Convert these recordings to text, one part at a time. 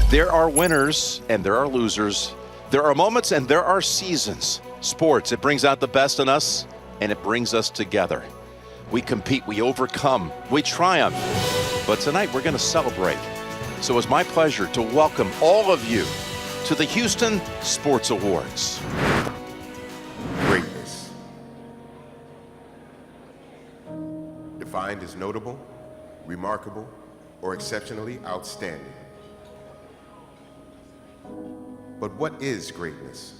There are winners and there are losers. There are moments and there are seasons. Sports, it brings out the best in us and it brings us together. We compete, we overcome, we triumph. But tonight we're going to celebrate. So it's my pleasure to welcome all of you to the Houston Sports Awards. Greatness. Defined as notable, remarkable, or exceptionally outstanding. But what is greatness?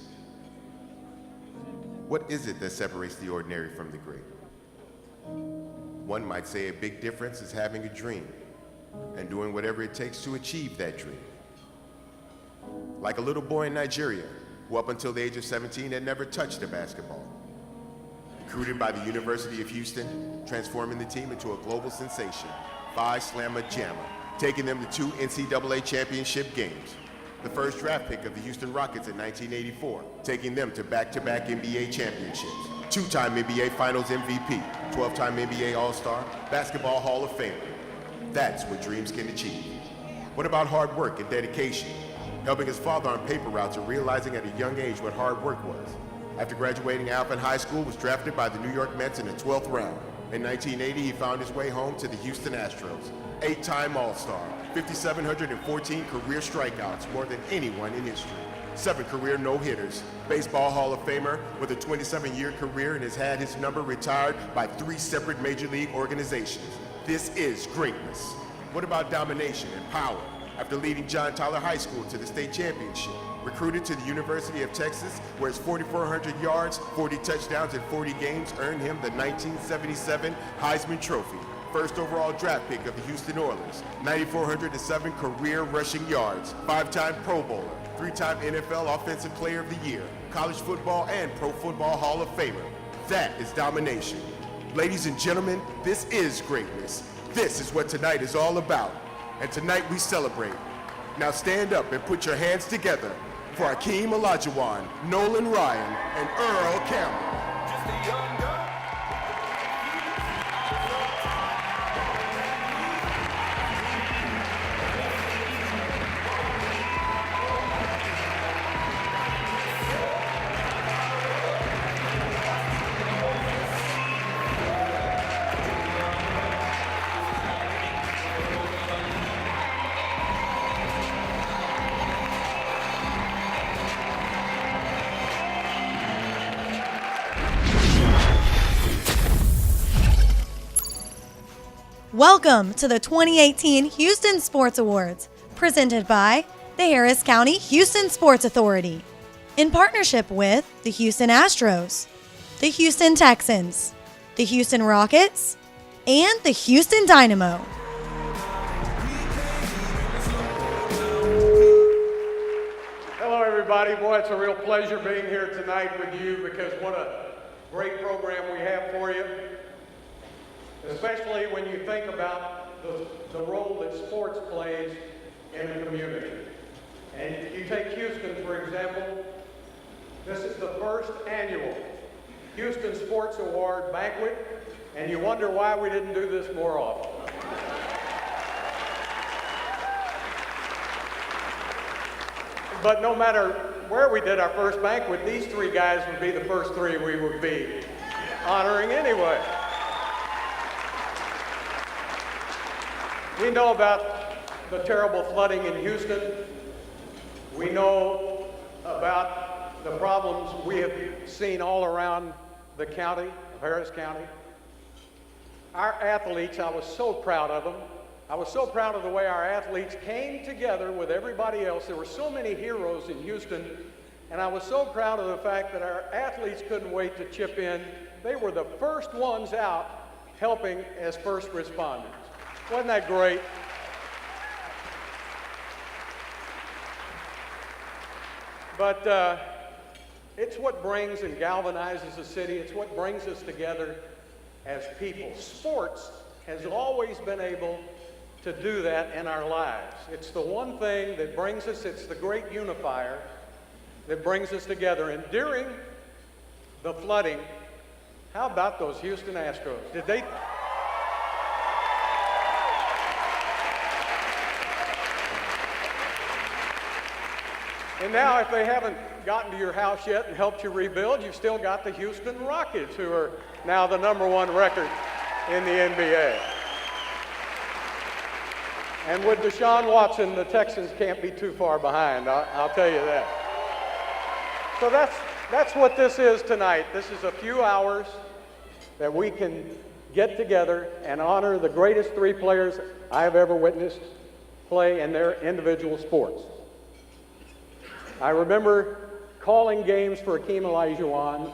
What is it that separates the ordinary from the great? One might say a big difference is having a dream and doing whatever it takes to achieve that dream. Like a little boy in Nigeria who up until the age of 17 had never touched a basketball. Recruited by the University of Houston, transforming the team into a global sensation, Phi Slamma Jamma, taking them to 2 NCAA championship games. The first draft pick of the Houston Rockets in 1984, taking them to back-to-back NBA championships. 2-time NBA Finals MVP, 12-time NBA All-Star, Basketball Hall of Famer. That's what dreams can achieve. What about hard work and dedication? Helping his father on paper routes and realizing at a young age what hard work was. After graduating Alpine High School, was drafted by the New York Mets in the 12th round. In 1980, he found his way home to the Houston Astros. 8-time All-Star, 5,714 career strikeouts, more than anyone in history. 7 career no-hitters, Baseball Hall of Famer with a 27-year career and has had his number retired by 3 separate major league organizations. This is greatness. What about domination and power? After leading John Tyler High School to the state championship, recruited to the University of Texas, where his 4,400 yards, 40 touchdowns, and 40 games earned him the 1977 Heisman Trophy. First overall draft pick of the Houston Oilers, 9,407 career rushing yards, 5-time Pro Bowler, 3-time NFL Offensive Player of the Year, College Football and Pro Football Hall of Famer. That is domination. Ladies and gentlemen, this is greatness. This is what tonight is all about. And tonight we celebrate. Now stand up and put your hands together for Akeem Olajuwon, Nolan Ryan, and Earl Campbell. Just a young girl. Welcome to the 2018 Houston Sports Awards, presented by the Harris County Houston Sports Authority, in partnership with the Houston Astros, the Houston Texans, the Houston Rockets, and the Houston Dynamo. Hello, everybody. Boy, it's a real pleasure being here tonight with you because what a great program we have for you. Especially when you think about the role that sports plays in the community. And you take Houston, for example. This is the first annual Houston Sports Award banquet, and you wonder why we didn't do this more often. But no matter where we did our first banquet, these 3 guys would be the first 3 we would be honoring anyway. We know about the terrible flooding in Houston. We know about the problems we have seen all around the county of Harris County. Our athletes, I was so proud of them. I was so proud of the way our athletes came together with everybody else. There were so many heroes in Houston, and I was so proud of the fact that our athletes couldn't wait to chip in. They were the first ones out helping as first responders. Wasn't that great? But it's what brings and galvanizes a city. It's what brings us together as people. Sports has always been able to do that in our lives. It's the one thing that brings us, it's the great unifier that brings us together. And during the flooding, how about those Houston Astros? Did they... And now, if they haven't gotten to your house yet and helped you rebuild, you've still got the Houston Rockets, who are now the #1 record in the NBA. And with Deshaun Watson, the Texans can't be too far behind, I'll tell you that. So that's what this is tonight. This is a few hours that we can get together and honor the greatest 3 players I have ever witnessed play in their individual sports. I remember calling games for Akeem Olajuwon.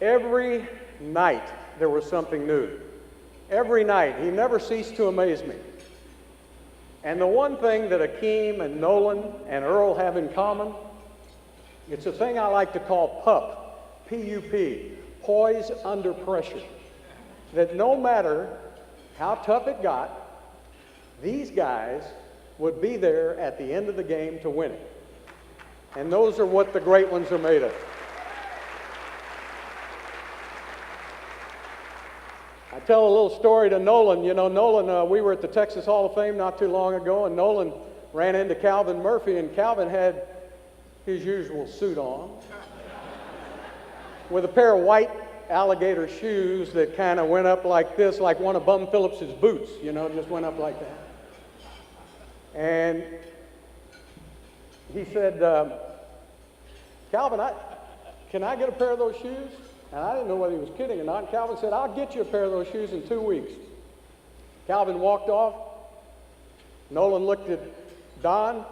Every night there was something new. Every night. He never ceased to amaze me. And the one thing that Akeem and Nolan and Earl have in common, it's a thing I like to call PUP, P-U-P, poise under pressure. That no matter how tough it got, these guys would be there at the end of the game to win it. And those are what the great ones are made of. I tell a little story to Nolan. You know, Nolan, we were at the Texas Hall of Fame not too long ago, and Nolan ran into Calvin Murphy, and Calvin had his usual suit on with a pair of white alligator shoes that kind of went up like this, like one of Bum Phillips's boots, you know, just went up like that. And he said, Calvin, can I get a pair of those shoes? And I didn't know whether he was kidding or not. And Calvin said, I'll get you a pair of those shoes in 2 weeks. Calvin walked off. Nolan looked at Don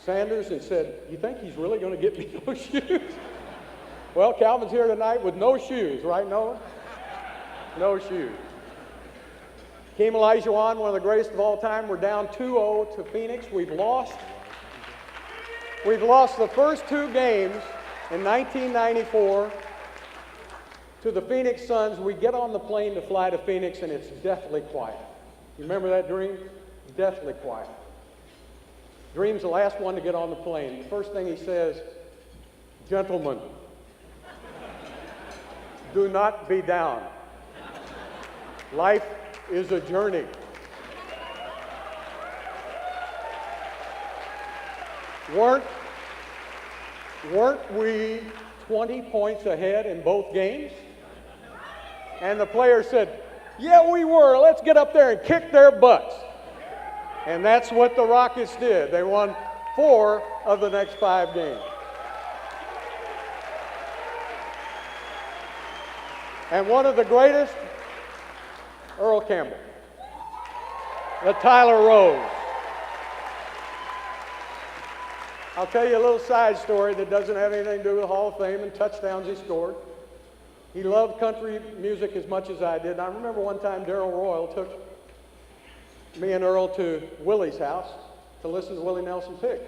Sanders and said, you think he's really going to get me those shoes? Well, Calvin's here tonight with no shoes, right, Nolan? No shoes. Akeem Olajuwon, one of the greatest of all time. We're down 2-0 to Phoenix. We've lost the first 2 games in 1994 to the Phoenix Suns. We get on the plane to fly to Phoenix, and it's deathly quiet. You remember that, Dream? Deathly quiet. Dream's the last one to get on the plane. The first thing he says, gentlemen, do not be down. Life is a journey. Weren't we 20 points ahead in both games? And the player said, yeah, we were. Let's get up there and kick their butts. And that's what the Rockets did. They won 4 of the next 5 games. And one of the greatest, Earl Campbell, the Tyler Rose. I'll tell you a little side story that doesn't have anything to do with the Hall of Fame and touchdowns he scored. He loved country music as much as I did. And I remember one time Darrell Royal took me and Earl to Willie's house to listen to Willie Nelson pick.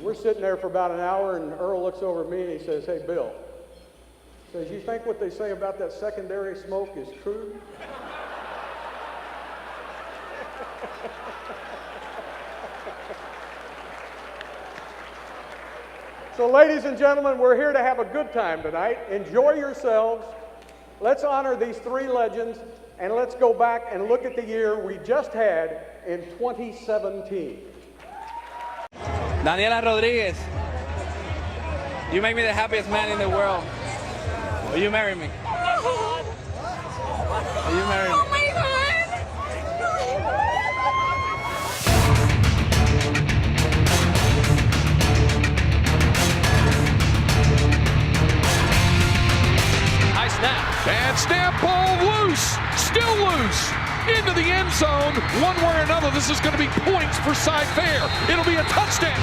We're sitting there for about an hour, and Earl looks over at me and he says, hey, Bill, he says, you think what they say about that secondary smoke is true? So, ladies and gentlemen, we're here to have a good time tonight. Enjoy yourselves. Let's honor these 3 legends, and let's go back and look at the year we just had in 2017. Daniela Rodriguez, you make me the happiest man in the world. Will you marry me? Will you marry me? Oh my God! And snap ball loose, still loose, into the end zone. One way or another, this is going to be points for Cy Fair. It'll be a touchdown.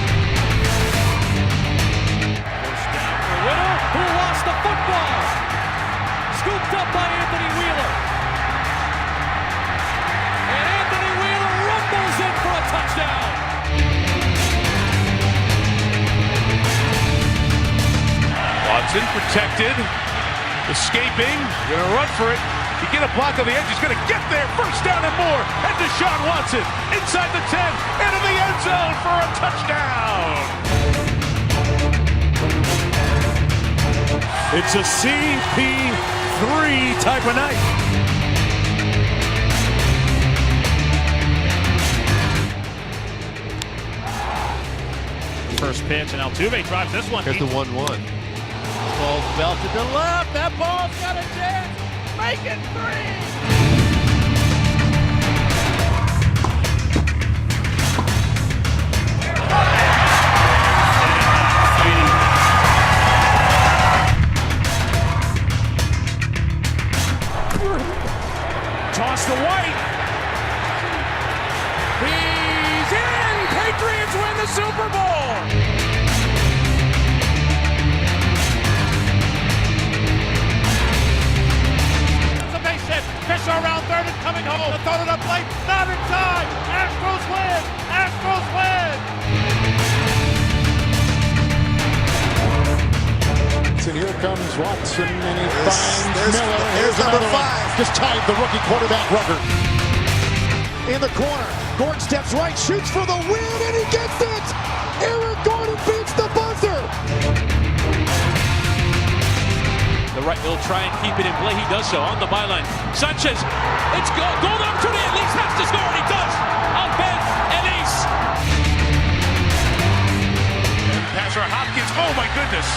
First down for Riddle, who lost the football. Scooped up by Anthony Wheeler. And Anthony Wheeler rumbles in for a touchdown. Watson protected. Escaping, gonna run for it. You get a block on the edge, he's gonna get there. First down and more. And Deshaun Watson inside the 10, into the end zone for a touchdown. It's a CP3 type of night. pitch, and Altuve drives this one. Here's the 1-1. Ball's belted to left. That ball's got a chance. Make it 3. Toss to White. He's in. Patriots win the Super Bowl. The base hit. Fisher around third and coming home. The throw to the plate. Not in time. Astros win. Astros win. And here comes Watson, and he finds Miller. Here's number 5. Just tied the rookie quarterback record. In the corner, Gordon steps right, shoots for the win, and he gets it! Eric Gordon beats the buzzer! The right, he'll try and keep it in play. He does so on the byline. Sanchez, it's goal opportunity. At least has to score, and he does. Albert Ellis. Passer Hopkins. Oh my goodness!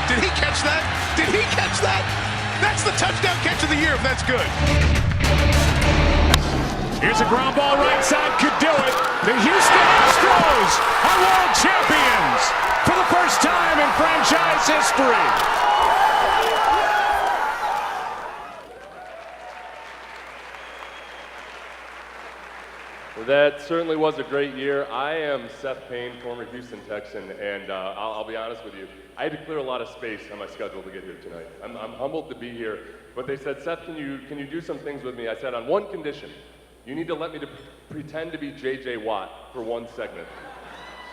Did he catch that? Did he catch that? That's the touchdown catch of the year. If that's good. Here's a ground ball right side, could do it. The Houston Astros are world champions for the first time in franchise history. That certainly was a great year. I am Seth Payne, former Houston Texan, and I'll be honest with you. I had to clear a lot of space on my schedule to get here tonight. I'm humbled to be here, but they said, Seth, can you do some things with me? I said, on one condition. You need to let me pretend to be J.J. Watt for one segment.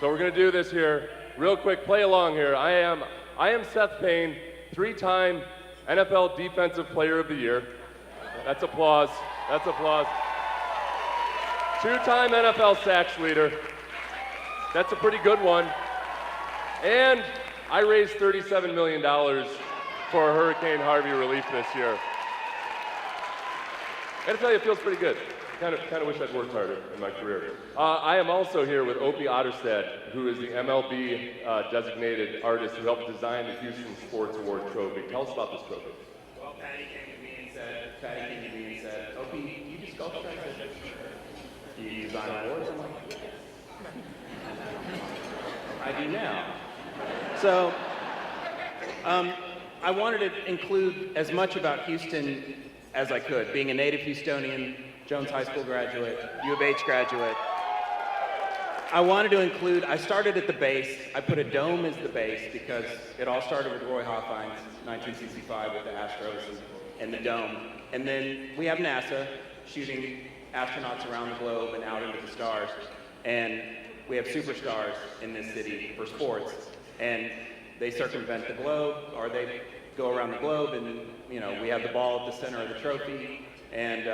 So we're going to do this here. Real quick, play along here. I am Seth Payne, 3-time NFL Defensive Player of the Year. That's applause. That's applause. 2-time NFL sacks leader. That's a pretty good one. And I raised $37 million for Hurricane Harvey relief this year. I gotta tell you, it feels pretty good. Kind of wish I'd worked harder in my career. I am also here with Opie Otterstad, who is the MLB designated artist who helped design the Houston Sports Award trophy. Tell us about this trophy. Well, Patty came to me and said, Opie, you just go try this. You design awards? I'm like, I do now. So, I wanted to include as much about Houston as I could. Being a native Houstonian, Jones High School graduate, U of H graduate. I wanted to include, I started at the base. I put a dome as the base because it all started with Roy Hoffines, 1965 with the Astros and the dome. And then we have NASA shooting astronauts around the globe and out into the stars. And we have superstars in this city for sports. And they circumvent the globe, or they go around the globe, and we have the ball at the center of the trophy. And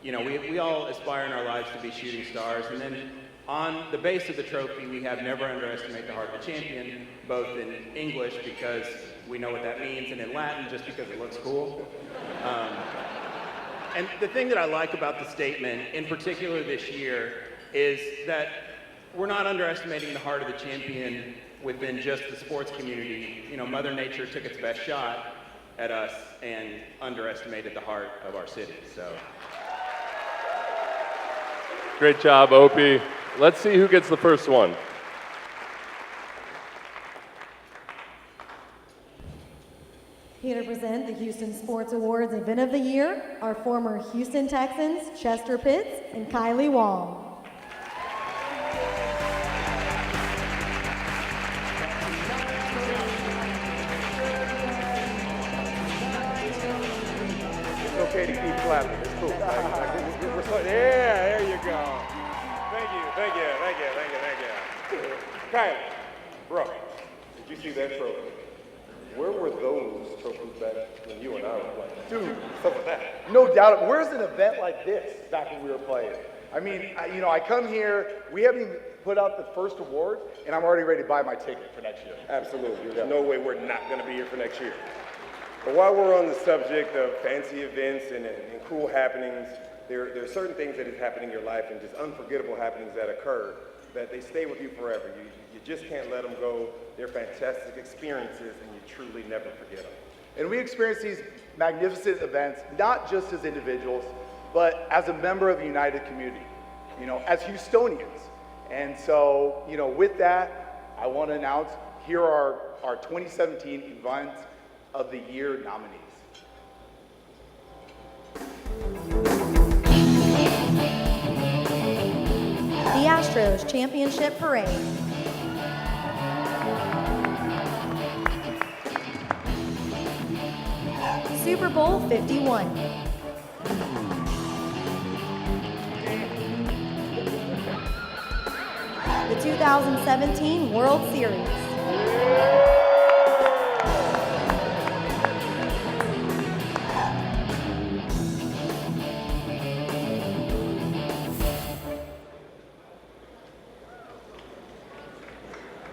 we all aspire in our lives to be shooting stars. And then on the base of the trophy, we have never underestimate the heart of the champion, both in English because we know what that means, and in Latin just because it looks cool. And the thing that I like about the statement, in particular this year, is that we're not underestimating the heart of the champion within just the sports community. Mother Nature took its best shot at us and underestimated the heart of our city. So, great job, Opie. Let's see who gets the first one. Here to present the Houston Sports Awards Event of the Year are former Houston Texans Chester Pitts and Kylie Wall. It's okay to keep clapping. It's cool. Yeah, there you go. Thank you. Kylie, bro, did you see that trophy? Where were those trophies back when you and I were playing? Dude, stuff like that. No doubt. Where's an event like this back when we were playing? I mean, I come here, we haven't even put out the first award, and I'm already ready to buy my ticket for next year. Absolutely. There's no way we're not going to be here for next year. But while we're on the subject of fancy events and cool happenings, there are certain things that have happened in your life and just unforgettable happenings that occurred. that they stay with you forever. You just can't let them go. They're fantastic experiences, and you truly never forget them. And we experience these magnificent events, not just as individuals, but as a member of a united community, as Houstonians. And so, with that, I want to announce, here are our 2017 Event of the Year nominees. The Astros Championship Parade. Super Bowl 51. The 2017 World Series.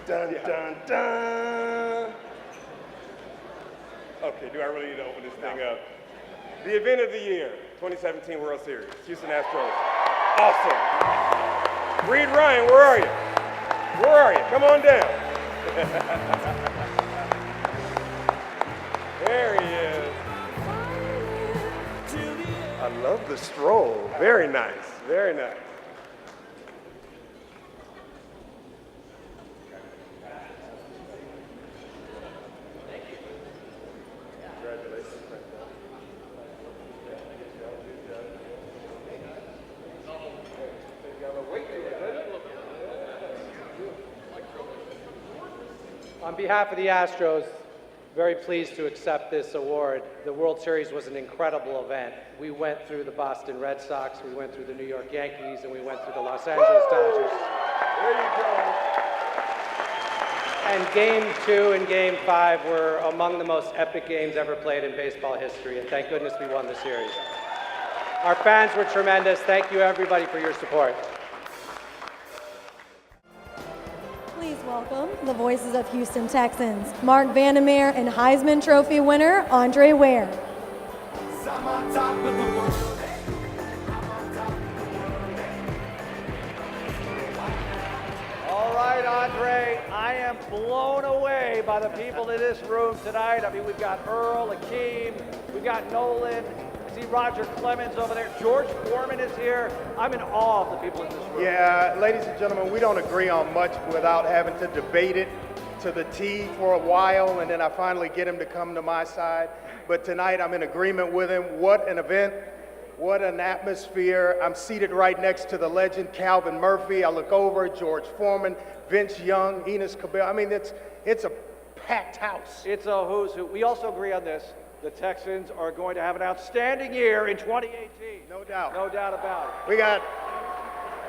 Dun, dun, dun. Okay, do I really need to open this thing up? The event of the year, 2017 World Series, Houston Astros. Awesome. Reed Ryan, where are you? Where are you? Come on down. There he is. I love the stroll. Very nice, very nice. On behalf of the Astros, very pleased to accept this award. The World Series was an incredible event. We went through the Boston Red Sox, we went through the New York Yankees, and we went through the Los Angeles Dodgers. There you go. And Game 2 and Game 5 were among the most epic games ever played in baseball history, and thank goodness we won the series. Our fans were tremendous. Thank you, everybody, for your support. Please welcome the voices of Houston Texans, Mark Vandermeer and Heisman Trophy winner, Andre Ware. All right, Andre, I am blown away by the people in this room tonight. I mean, we've got Earl, Akeem, we've got Nolan, I see Roger Clemens over there. George Foreman is here. I'm in awe of the people in this room. Yeah, ladies and gentlemen, we don't agree on much without having to debate it to the T for a while, and then I finally get him to come to my side. But tonight I'm in agreement with him. What an event. What an atmosphere. I'm seated right next to the legend, Calvin Murphy. I look over, George Foreman, Vince Young, Enos Cabell. I mean, it's a packed house. It's a who's who. We also agree on this. The Texans are going to have an outstanding year in 2018. No doubt. No doubt about it. We got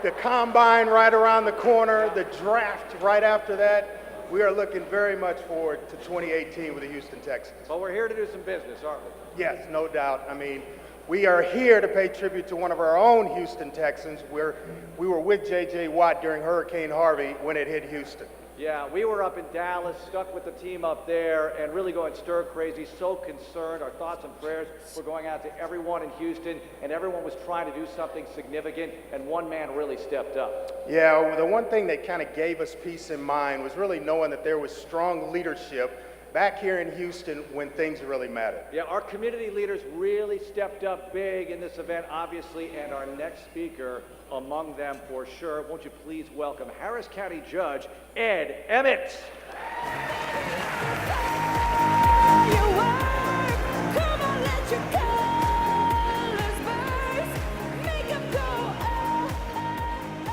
the combine right around the corner, the draft right after that. We are looking very much forward to 2018 with the Houston Texans. But we're here to do some business, aren't we? Yes, no doubt. I mean, we are here to pay tribute to one of our own Houston Texans, where we were with J.J. Watt during Hurricane Harvey when it hit Houston. Yeah, we were up in Dallas, stuck with the team up there, and really going stir crazy, so concerned. Our thoughts and prayers were going out to everyone in Houston, and everyone was trying to do something significant, and one man really stepped up. Yeah, the one thing that kind of gave us peace in mind was really knowing that there was strong leadership back here in Houston when things really mattered. Yeah, our community leaders really stepped up big in this event, obviously, and our next speaker among them for sure. Won't you please welcome Harris County Judge Ed Emmett.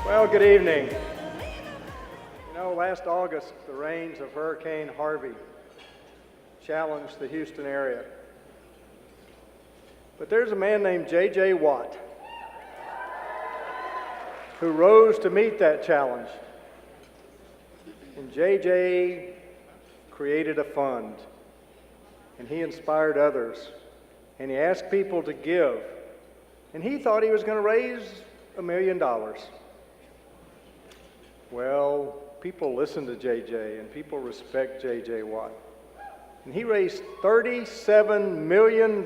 Well, good evening. You know, last August, the rains of Hurricane Harvey challenged the Houston area. But there's a man named J.J. Watt who rose to meet that challenge. And J.J. created a fund, and he inspired others, and he asked people to give. And he thought he was going to raise $1 million. Well, people listen to J.J., and people respect J.J. Watt. And he raised $37 million.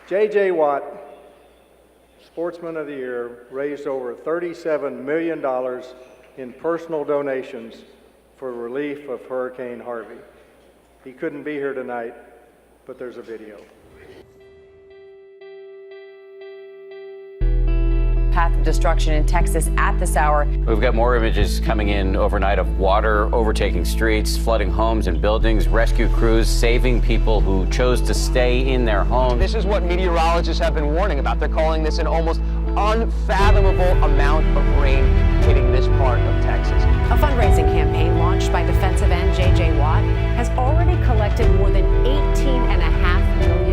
J.J. Watt, Sportsman of the Year, raised over $37 million in personal donations for relief of Hurricane Harvey. He couldn't be here tonight, but there's a video. Path of destruction in Texas at this hour. We've got more images coming in overnight of water overtaking streets, flooding homes and buildings, rescue crews saving people who chose to stay in their homes. This is what meteorologists have been warning about. They're calling this an almost unfathomable amount of rain hitting this part of Texas. A fundraising campaign launched by defensive end J.J. Watt has already collected more than $18.5 million.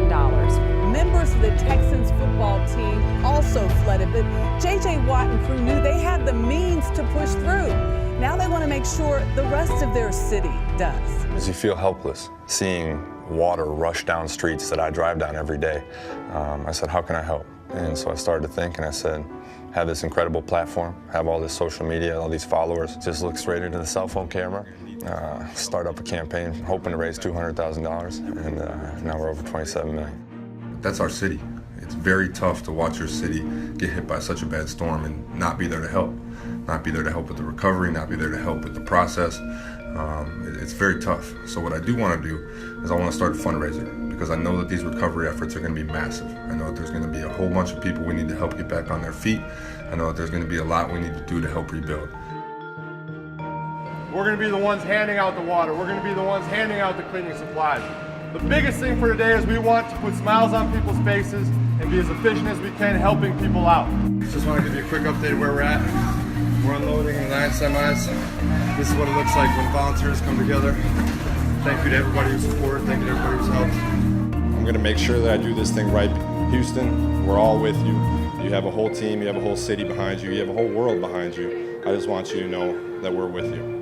Members of the Texans football team also flooded, but J.J. Watt and crew knew they had the means to push through. Now they want to make sure the rest of their city does. As you feel helpless, seeing water rush down streets that I drive down every day, I said, how can I help? And so I started to think, and I said, have this incredible platform, have all this social media, all these followers, just look straight into the cell phone camera, start up a campaign hoping to raise $200,000, and now we're over $27 million. That's our city. It's very tough to watch your city get hit by such a bad storm and not be there to help. Not be there to help with the recovery, not be there to help with the process. It's very tough. So what I do want to do is I want to start a fundraiser because I know that these recovery efforts are going to be massive. I know that there's going to be a whole bunch of people we need to help get back on their feet. I know that there's going to be a lot we need to do to help rebuild. We're going to be the ones handing out the water. We're going to be the ones handing out the cleaning supplies. The biggest thing for today is we want to put smiles on people's faces and be as efficient as we can helping people out. Just want to give you a quick update of where we're at. We're unloading the 9 semis. This is what it looks like when volunteers come together. Thank you to everybody who supported. Thank you to everybody who's helped. I'm going to make sure that I do this thing right. Houston, we're all with you. You have a whole team, you have a whole city behind you, you have a whole world behind you. I just want you to know that we're with you.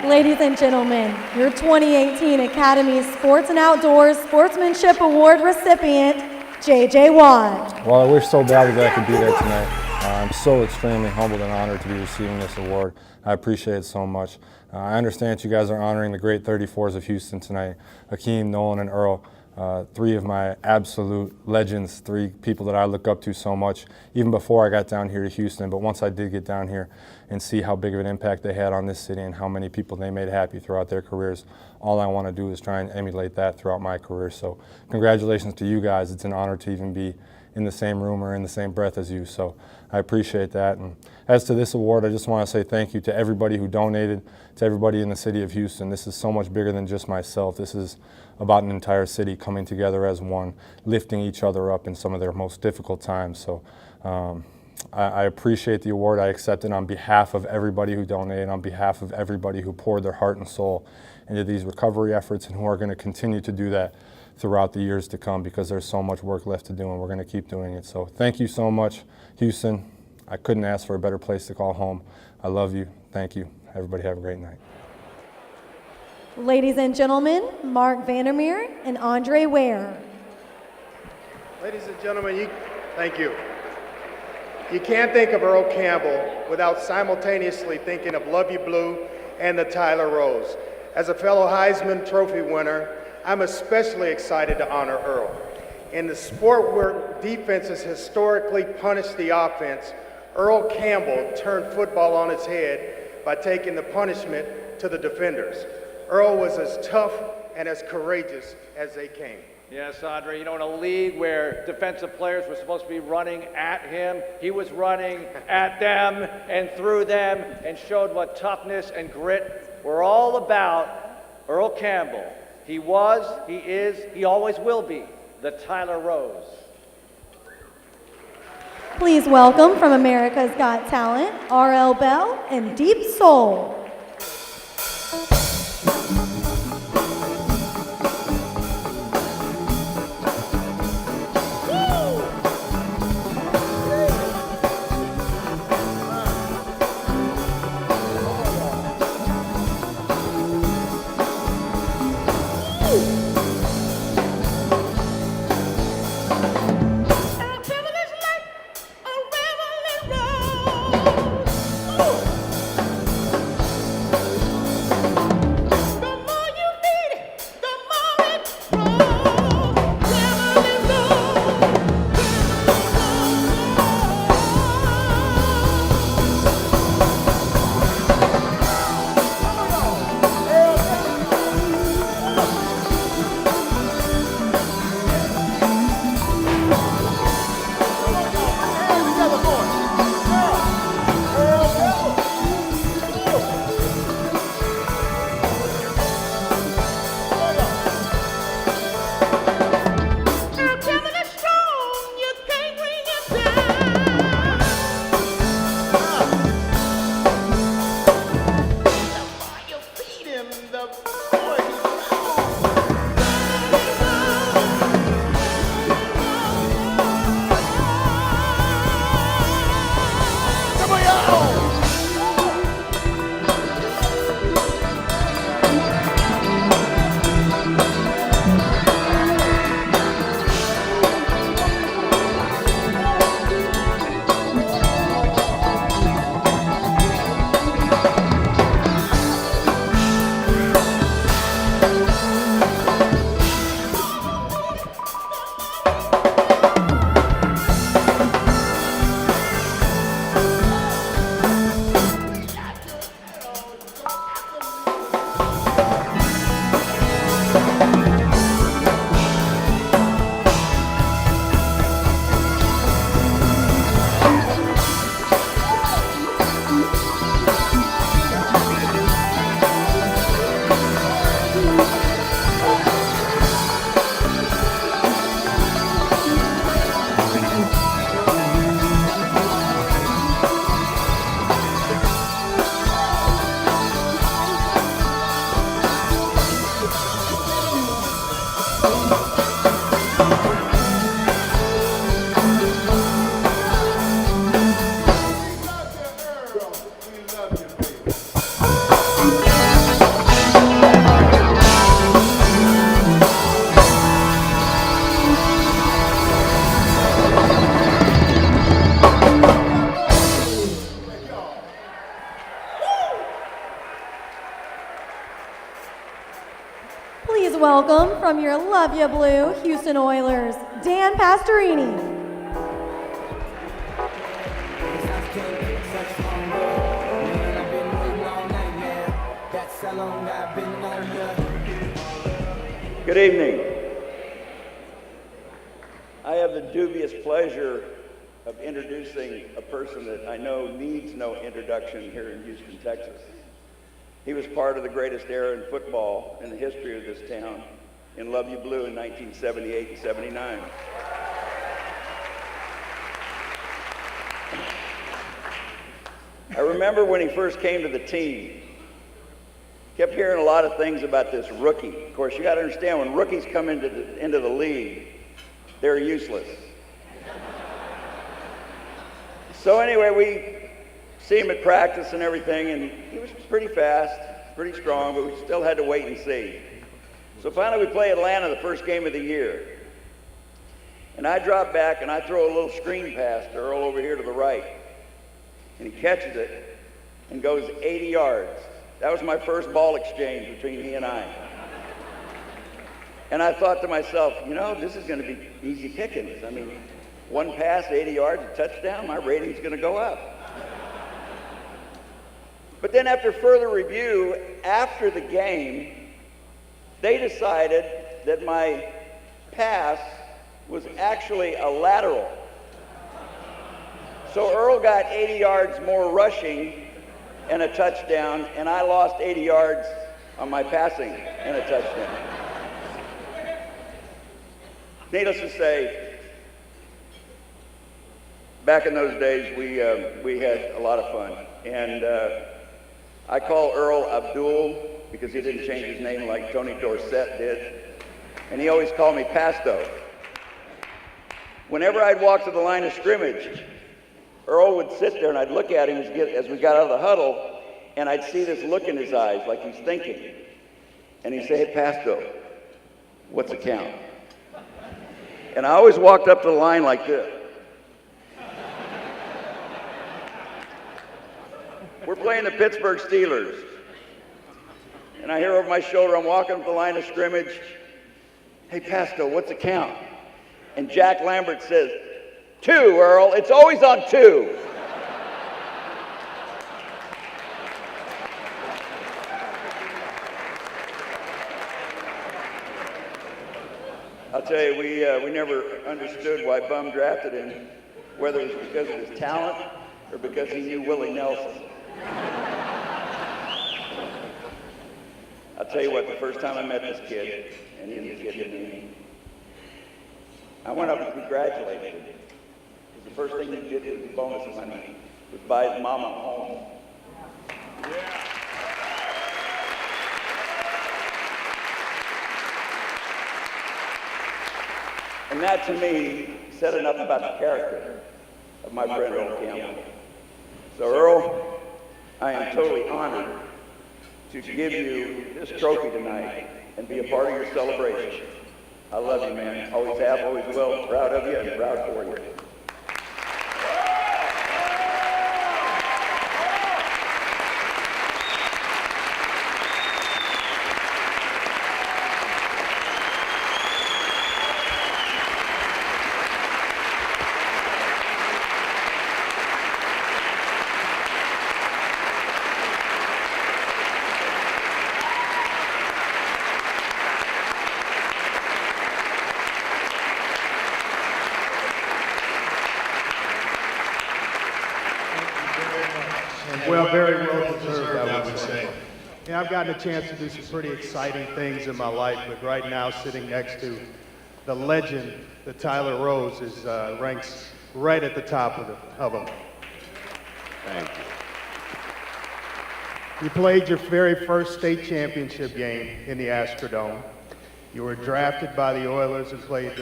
Ladies and gentlemen, your 2018 Academy Sports and Outdoors Sportsmanship Award recipient, J.J. Watt. Well, I wish so badly that I could be there tonight. I'm so extremely humbled and honored to be receiving this award. I appreciate it so much. I understand you guys are honoring the great 34s of Houston tonight, Akeem, Nolan, and Earl. 3 of my absolute legends, 3 people that I look up to so much, even before I got down here to Houston. But once I did get down here and see how big of an impact they had on this city and how many people they made happy throughout their careers, all I want to do is try and emulate that throughout my career. So congratulations to you guys. It's an honor to even be in the same room or in the same breath as you. So I appreciate that. And as to this award, I just want to say thank you to everybody who donated, to everybody in the city of Houston. This is so much bigger than just myself. This is about an entire city coming together as one, lifting each other up in some of their most difficult times. So I appreciate the award. I accept it on behalf of everybody who donated, on behalf of everybody who poured their heart and soul into these recovery efforts and who are going to continue to do that throughout the years to come, because there's so much work left to do and we're going to keep doing it. So thank you so much, Houston. I couldn't ask for a better place to call home. I love you. Thank you. Everybody have a great night. Ladies and gentlemen, Mark Vandermeer and Andre Ware. Ladies and gentlemen, thank you. You can't think of Earl Campbell without simultaneously thinking of Love You Blue and the Tyler Rose. As a fellow Heisman Trophy winner, I'm especially excited to honor Earl. In the sport where defenses historically punish the offense, Earl Campbell turned football on its head by taking the punishment to the defenders. Earl was as tough and as courageous as they came. Yes, Andre, in a league where defensive players were supposed to be running at him, he was running at them and through them and showed what toughness and grit were all about. Earl Campbell, he was, he is, he always will be the Tyler Rose. Please welcome from America's Got Talent, R.L. Bell and Deep Soul. Please welcome from your Love Ya Blue Houston Oilers, Dan Pastorini. Good evening. I have the dubious pleasure of introducing a person that I know needs no introduction here in Houston, Texas. He was part of the greatest era in football in the history of this town in Love You Blue in 1978 and 79. I remember when he first came to the team, kept hearing a lot of things about this rookie. Of course, you got to understand, when rookies come into the league, they're useless. So anyway, we see him at practice and everything, and he was pretty fast, pretty strong, but we still had to wait and see. So finally we play Atlanta the first game of the year. And I drop back and I throw a little screen pass to Earl over here to the right. And he catches it and goes 80 yards. That was my first ball exchange between he and I. And I thought to myself, you know, this is going to be easy pickings. I mean, one pass, 80 yards, a touchdown, my rating's going to go up. But then after further review, after the game, they decided that my pass was actually a lateral. So Earl got 80 yards more rushing and a touchdown, and I lost 80 yards on my passing and a touchdown. Needless to say, back in those days, we had a lot of fun. And I call Earl Abdul because he didn't change his name like Tony Dorsett did. And he always called me Pasto. Whenever I'd walk to the line of scrimmage, Earl would sit there and I'd look at him as we got out of the huddle, and I'd see this look in his eyes like he's thinking. And he'd say, "Hey, Pasto, what's the count?" And I always walked up to the line like this. We're playing the Pittsburgh Steelers. And I hear over my shoulder, I'm walking up the line of scrimmage. "Hey, Pasto, what's the count?" And Jack Lambert says, "2, Earl. It's always on 2. I'll tell you, we never understood why Bum drafted him, whether it was because of his talent or because he knew Willie Nelson. I'll tell you what, the first time I met this kid, and he was a kid to me, I went up and congratulated him. The first thing he did with his bonus money was buy his mama a home. And that, to me, said enough about the character of my friend Earl Campbell. So, Earl, I am totally honored to give you this trophy tonight and be a part of your celebration. I love you, man. Always have, always will. Proud of you and proud for you. well deserved, I would say. Yeah, I've gotten a chance to do some pretty exciting things in my life, but right now sitting next to the legend, the Tyler Rose, is ranks right at the top of them. Thank you. You played your very first state championship game in the Astrodome. You were drafted by the Oilers and played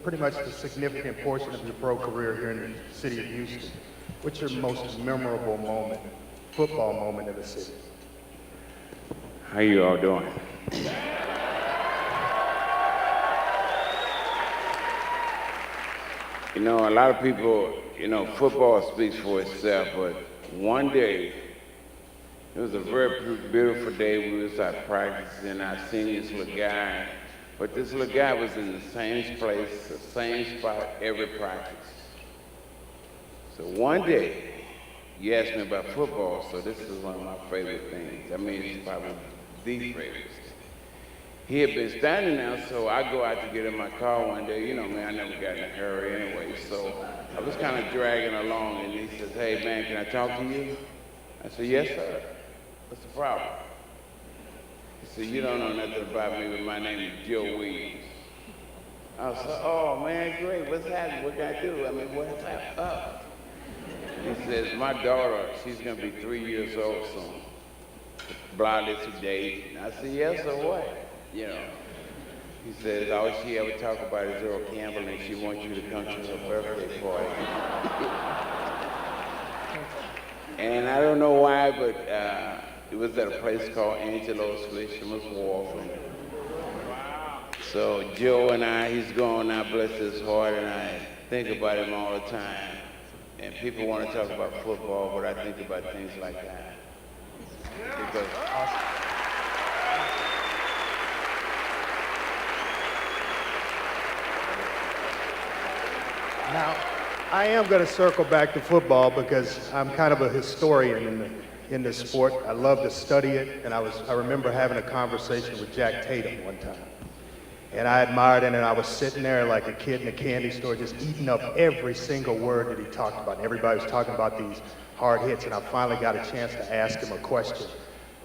pretty much the significant portion of your pro career here in the city of Houston. What's your most memorable moment, football moment in the city? How you all doing? You know, a lot of people, you know, football speaks for itself, but one day, it was a very beautiful day. We was out practicing. I seen this little guy, but this little guy was in the same place, the same spot every practice. So one day, you asked me about football, so this is one of my favorite things. I mean, it's probably the favorite. He had been standing there, so I go out to get in my car one day. You know, man, I never got in a hurry anyway, so I was kind of dragging along, and he says, "Hey, man, can I talk to you?" I said, "Yes, sir. What's the problem?" He said, "You don't know nothing about me, but my name is Joe Williams." I said, "Oh, man, great. What's happening? What can I do? I mean, what's up?" He says, "My daughter, she's going to be 3 years old soon. Blinded today." I said, "Yes, so what?" You know. He says, "All she ever talk about is Earl Campbell, and she wants you to come to her birthday party." And I don't know why, but it was at a place called Angelo's Fisherman's Wharf. So Joe and I, he's gone now, bless his heart, and I think about him all the time. And people want to talk about football, but I think about things like that. Because Now, I am going to circle back to football because I'm kind of a historian in the sport. I love to study it, and I remember having a conversation with Jack Tatum one time. And I admired it, and I was sitting there like a kid in a candy store just eating up every single word that he talked about. And everybody was talking about these hard hits, and I finally got a chance to ask him a question.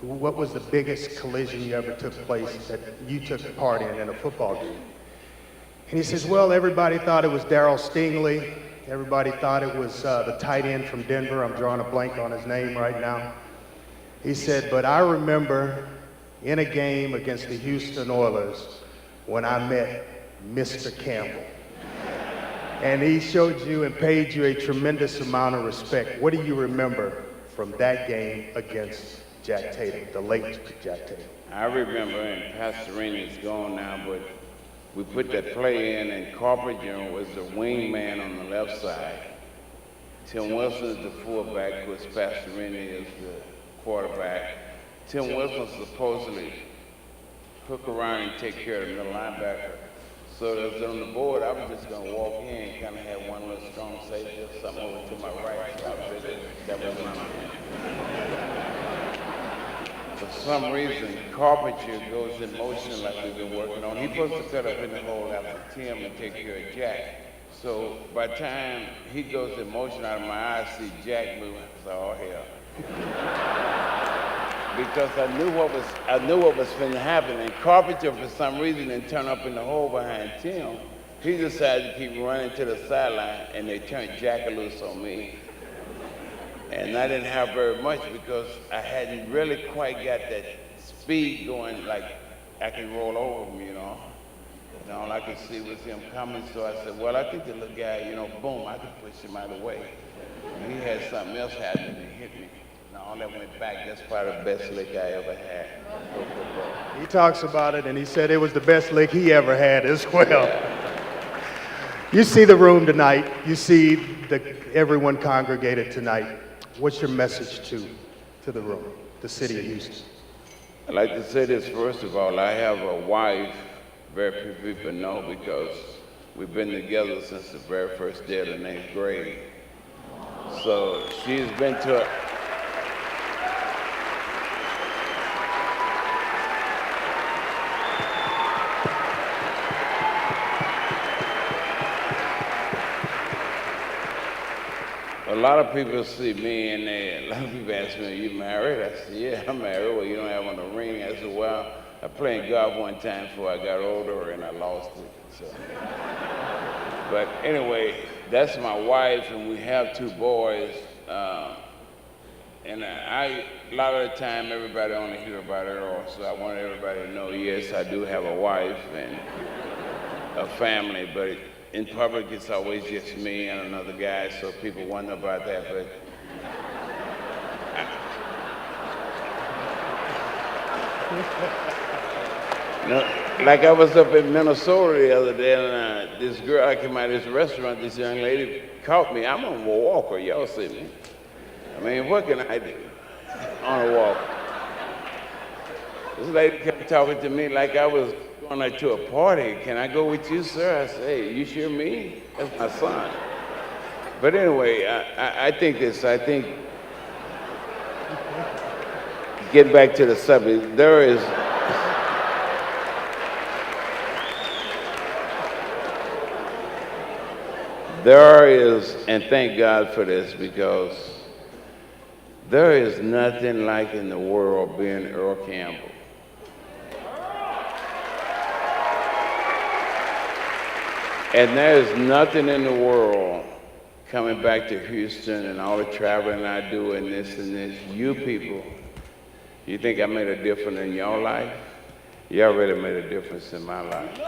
What was the biggest collision you ever took place that you took part in a football game? And he says, well, everybody thought it was Darryl Stingley. Everybody thought it was the tight end from Denver. I'm drawing a blank on his name right now. He said, but I remember in a game against the Houston Oilers when I met Mr. Campbell. And he showed you and paid you a tremendous amount of respect. What do you remember from that game against Jack Tatum, the late Jack Tatum? I remember, and Pastor Rainey's gone now, but we put that play in, and Carpenter was the wingman on the left side. Tim Wilson is the fullback, because Pastor Rainey is the quarterback. Tim Wilson supposedly hook around and take care of the middle linebacker. So that was on the board, I was just going to walk in and kind of have one little strong safety or something over to my right. So I figured that was my man. For some reason, Carpenter goes in motion like we've been working on. He's supposed to cut up in the hole after Tim and take care of Jack. So by the time he goes in motion, out of my eyes, see Jack moving. I said, oh hell. Because I knew what was going to happen. And Carpenter, for some reason, didn't turn up in the hole behind Tim. He decided to keep running to the sideline, and they turned Jack loose on me. And I didn't have very much because I hadn't really quite got that speed going, like I can roll over him, you know. And all I could see was him coming, so I said, well, I think the little guy, you know, boom, I could push him out of the way. And he had something else happen and hit me. And all that went back. That's probably the best lick I ever had. He talks about it, and he said it was the best lick he ever had as well. You see the room tonight. You see everyone congregated tonight. What's your message to the room, the city of Houston? I'd like to say this first of all. I have a wife, very few people know, because we've been together since the very first day of the 9th grade. So she's been to a lot of people see me and a lot of people ask me, are you married? I said, yeah, I'm married. Well, you don't have on a ring. I said, well, I played golf one time before I got older and I lost it. So. But anyway, that's my wife, and we have 2 boys. And a lot of the time, everybody only hear about Earl, so I want everybody to know, yes, I do have a wife and a family, but in public, it's always just me and another guy, so people wonder about that, but like I was up in Minnesota the other day, and this girl, I came out of this restaurant, this young lady caught me. I'm on a walker, y'all see me. I mean, what can I do on a walker? This lady kept talking to me like I was going like to a party. Can I go with you, sir? I said, hey, you sure me? That's my son. But anyway, I think get back to the subject, there is, and thank God for this, because there is nothing like in the world being Earl Campbell. And there's nothing in the world coming back to Houston and all the traveling I do and this. You people, you think I made a difference in your life? You already made a difference in my life.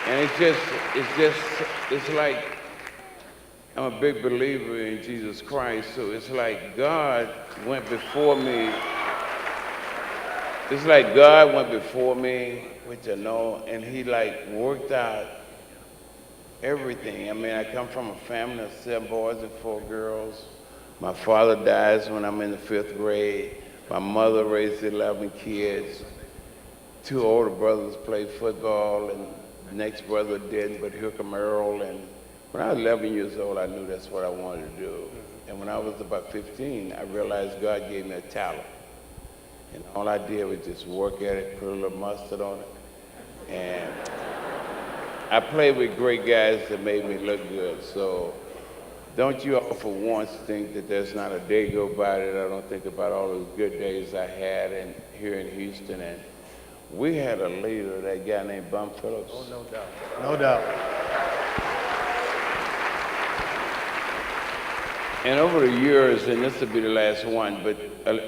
And it's like, I'm a big believer in Jesus Christ, so it's like God went before me. It's like God went before me, which I know, and he like worked out everything. I mean, I come from a family of 7 boys and 4 girls. My father dies when I'm in the 5th grade. My mother raised 11 kids. 2 older brothers played football, and the next brother didn't, but here come Earl. And when I was 11 years old, I knew that's what I wanted to do. And when I was about 15, I realized God gave me a talent. And all I did was just work at it, put a little mustard on it. And I played with great guys that made me look good. So don't you all for once think that there's not a day go by that I don't think about all those good days I had here in Houston. And we had a leader, that guy named Bum Phillips. Oh, no doubt. No doubt. And over the years, and this will be the last one, but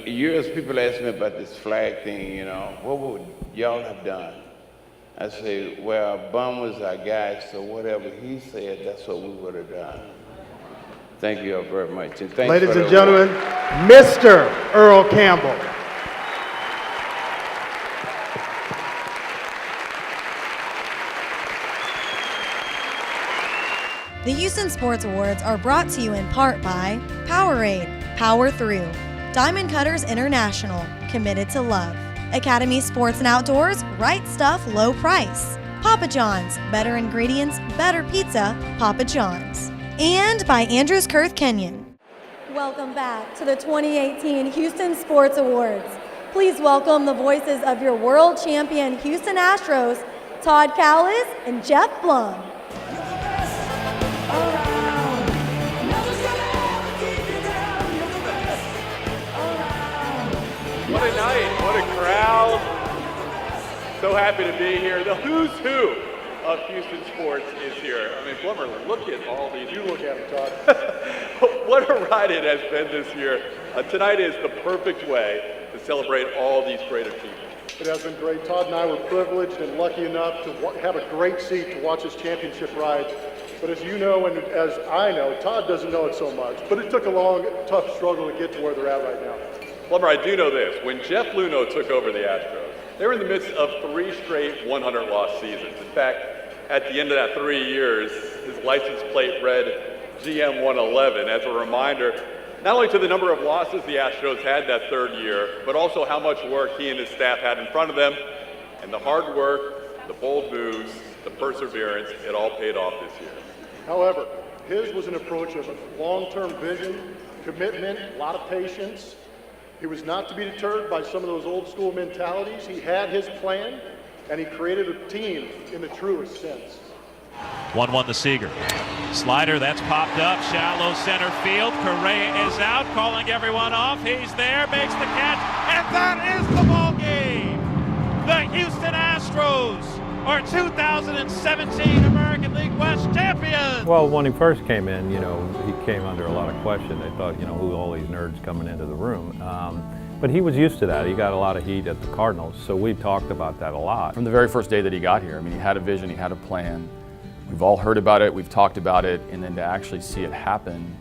years people ask me about this flag thing, you know, what would y'all have done? I say, well, Bum was our guy, so whatever he said, that's what we would have done. Thank you all very much. And thanks Ladies for and gentlemen, Mr. Earl Campbell. The Houston Sports Awards are brought to you in part by Powerade, Power Through, Diamond Cutters International, Committed to Love, Academy Sports and Outdoors, Right Stuff, Low Price, Papa John's, better ingredients, better pizza, Papa John's, and by Andrews Kurth Kenyon. Welcome back to the 2018 Houston Sports Awards. Please welcome the voices of your world champion Houston Astros, Todd Kalas and Jeff Blum. What a night, what a crowd. So happy to be here. The who's who of Houston sports is here. I mean, Blummer, look at all these. You look at them, Todd. What a ride it has been this year. Tonight is the perfect way to celebrate all these great achievements. It has been great. Todd and I were privileged and lucky enough to have a great seat to watch this championship ride. But as you know, and as I know, Todd doesn't know it so much. But it took a long, tough struggle to get to where they're at right now. Blummer, I do know this. When Jeff Luhnow took over the Astros, they were in the midst of 3 straight 100-loss seasons. In fact, at the end of that 3 years, his license plate read GM 111 as a reminder, not only to the number of losses the Astros had that 3rd year, but also how much work he and his staff had in front of them. And the hard work, the bold moves, the perseverance, it all paid off this year. However, his was an approach of long-term vision, commitment, a lot of patience. He was not to be deterred by some of those old school mentalities. He had his plan, and he created a team in the truest sense. 1-1 to Seager. Slider, that's popped up. Shallow center field. Correa is out, calling everyone off. He's there, makes the catch, and that is the ball game. The Houston Astros are 2017 American League West champions. Well, when he first came in, you know, he came under a lot of question. They thought, you know, who are all these nerds coming into the room? But he was used to that. He got a lot of heat at the Cardinals, so we talked about that a lot. From the very first day that he got here, I mean, he had a vision, he had a plan. We've all heard about it, we've talked about it, and then to actually see it happen,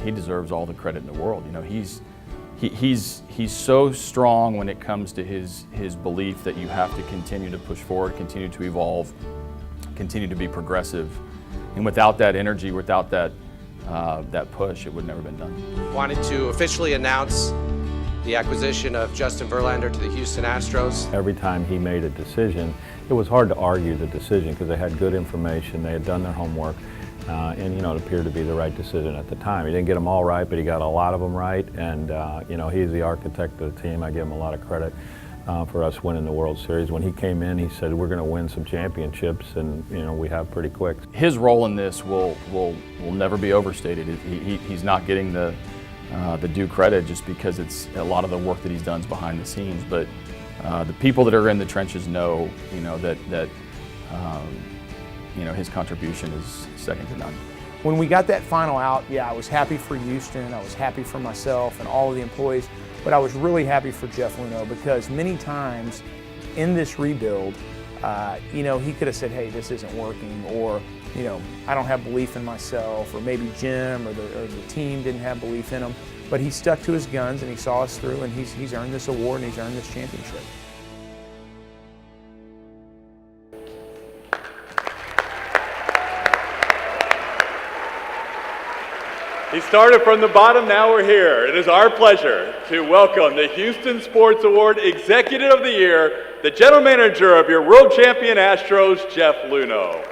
he deserves all the credit in the world. You know, he's so strong when it comes to his belief that you have to continue to push forward, continue to evolve, continue to be progressive. And without that energy, without that push, it would never been done. Wanted to officially announce the acquisition of Justin Verlander to the Houston Astros. Every time he made a decision, it was hard to argue the decision because they had good information, they had done their homework, and you know, it appeared to be the right decision at the time. He didn't get them all right, but he got a lot of them right, and you know, he's the architect of the team. I give him a lot of credit for us winning the World Series. When he came in, he said, we're going to win some championships, and you know, we have pretty quick. His role in this will never be overstated. He's not getting the due credit just because it's a lot of the work that he's done is behind the scenes, but the people that are in the trenches know, you know, that you know, his contribution is second to none. When we got that final out, yeah, I was happy for Houston, I was happy for myself and all of the employees, but I was really happy for Jeff Luhnow because many times in this rebuild, you know, he could have said, hey, this isn't working, or, you know, I don't have belief in myself, or maybe Jim or the team didn't have belief in him, but he stuck to his guns and he saw us through, and he's earned this award and he's earned this championship. He started from the bottom, now we're here. It is our pleasure to welcome the Houston Sports Award Executive of the Year, the General Manager of your World Champion Astros, Jeff Luhnow.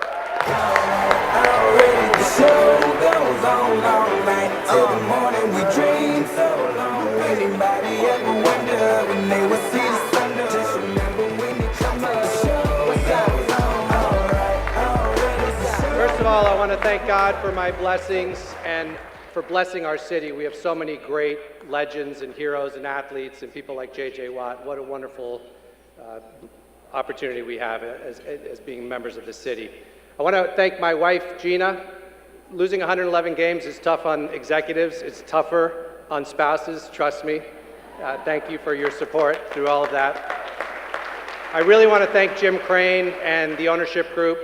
First of all, I want to thank God for my blessings and for blessing our city. We have so many great legends and heroes and athletes and people like J.J. Watt. What a wonderful opportunity we have as being members of the city. I want to thank my wife, Gina. Losing 111 games is tough on executives. It's tougher on spouses, trust me. Thank you for your support through all of that. I really want to thank Jim Crane and the ownership group.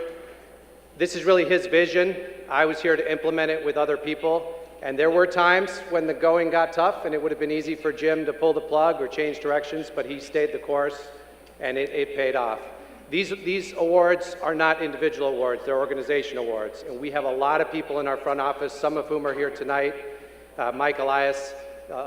This is really his vision. I was here to implement it with other people. And there were times when the going got tough and it would have been easy for Jim to pull the plug or change directions, but he stayed the course and it paid off. These awards are not individual awards, they're organization awards. And we have a lot of people in our front office, some of whom are here tonight. Mike Elias,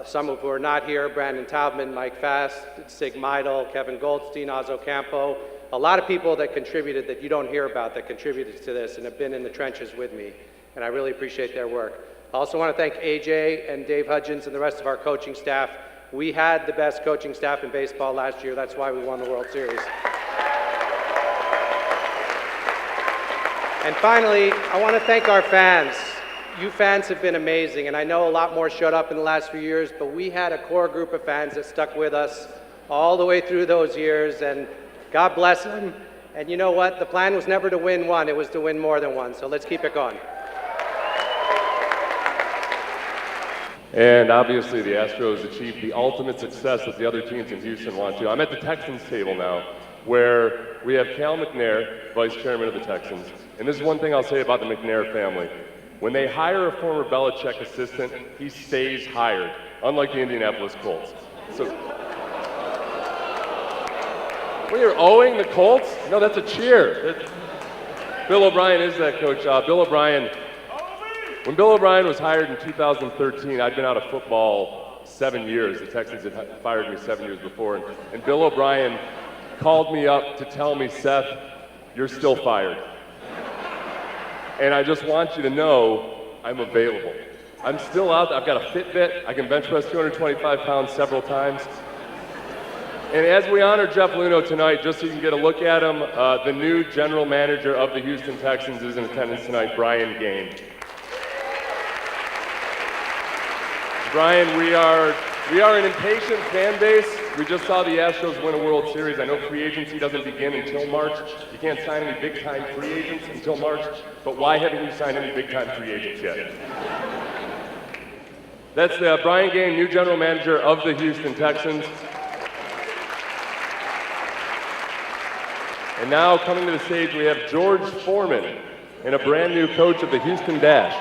some of who are not here, Brandon Taubman, Mike Fast, Sig Meidel, Kevin Goldstein, Ozzo Campo. A lot of people that contributed that you don't hear about that contributed to this and have been in the trenches with me. And I really appreciate their work. I also want to thank AJ and Dave Hudgens and the rest of our coaching staff. We had the best coaching staff in baseball last year. That's why we won the World Series. And finally, I want to thank our fans. You fans have been amazing, and I know a lot more showed up in the last few years, but we had a core group of fans that stuck with us all the way through those years, and God bless them. And you know what? The plan was never to win one, it was to win more than one, so let's keep it going. And obviously the Astros achieved the ultimate success that the other teams in Houston want to. I'm at the Texans table now, where we have Cal McNair, Vice Chairman of the Texans. And this is one thing I'll say about the McNair family. When they hire a former Belichick assistant, he stays hired, unlike the Indianapolis Colts. So, well, you're owing the Colts? No, that's a cheer. Bill O'Brien is that coach. Bill O'Brien, when Bill O'Brien was hired in 2013, I'd been out of football 7 years. The Texans had fired me 7 years before. And Bill O'Brien called me up to tell me, Seth, you're still fired. And I just want you to know I'm available. I'm still out there. I've got a Fitbit. I can bench press 225 pounds several times. And as we honor Jeff Luhnow tonight, just so you can get a look at him, the new general manager of the Houston Texans is in attendance tonight, Brian Gaine. Brian, we are an impatient fan base. We just saw the Astros win a World Series. I know free agency doesn't begin until March. You can't sign any big-time free agents until March, but why haven't you signed any big-time free agents yet? That's Brian Gaine, new general manager of the Houston Texans. And now coming to the stage, we have George Foreman and a brand new coach of the Houston Dash.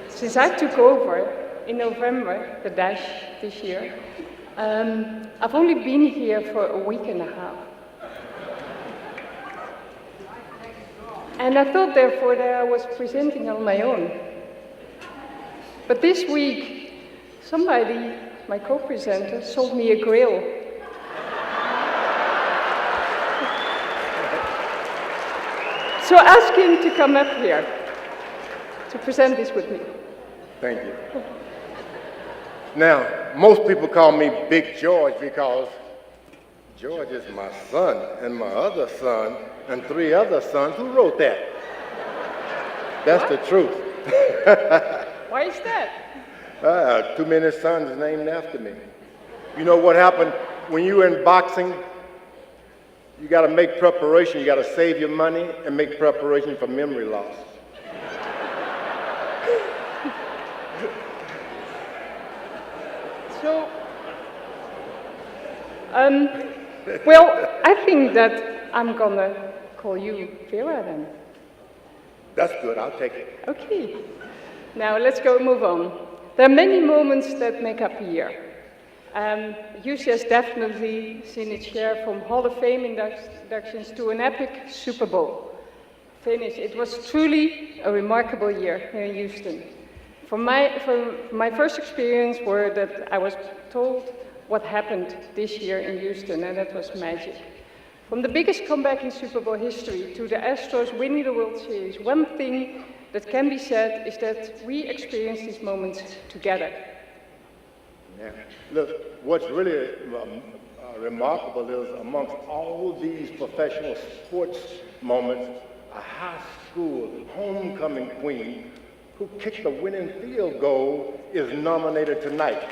Since I took over in November, the Dash this year, I've only been here for a week and a half. And I thought, therefore, that I was presenting on my own. But this week, somebody, my co-presenter, sold me a grill. So ask him to come up here to present this with me. Thank you. Now, most people call me Big George because George is my son and my other son and 3 other sons. Who wrote that? That's the truth. Why is that? Too many sons named after me. You know what happened when you're in boxing? You got to make preparation. You got to save your money and make preparation for memory loss. So, well, I think that I'm gonna call you Vera then. That's good, I'll take it. Okay. Now let's move on. There are many moments that make up a year. UC has definitely seen its share from Hall of Fame inductions to an epic Super Bowl finish. It was truly a remarkable year here in Houston. From my first experience were that I was told what happened this year in Houston, and that was magic. From the biggest comeback in Super Bowl history to the Astros winning the World Series, one thing that can be said is that we experienced these moments together. Yeah. Look, what's really remarkable is amongst all these professional sports moments, a high school homecoming queen who kicked the winning field goal is nominated tonight.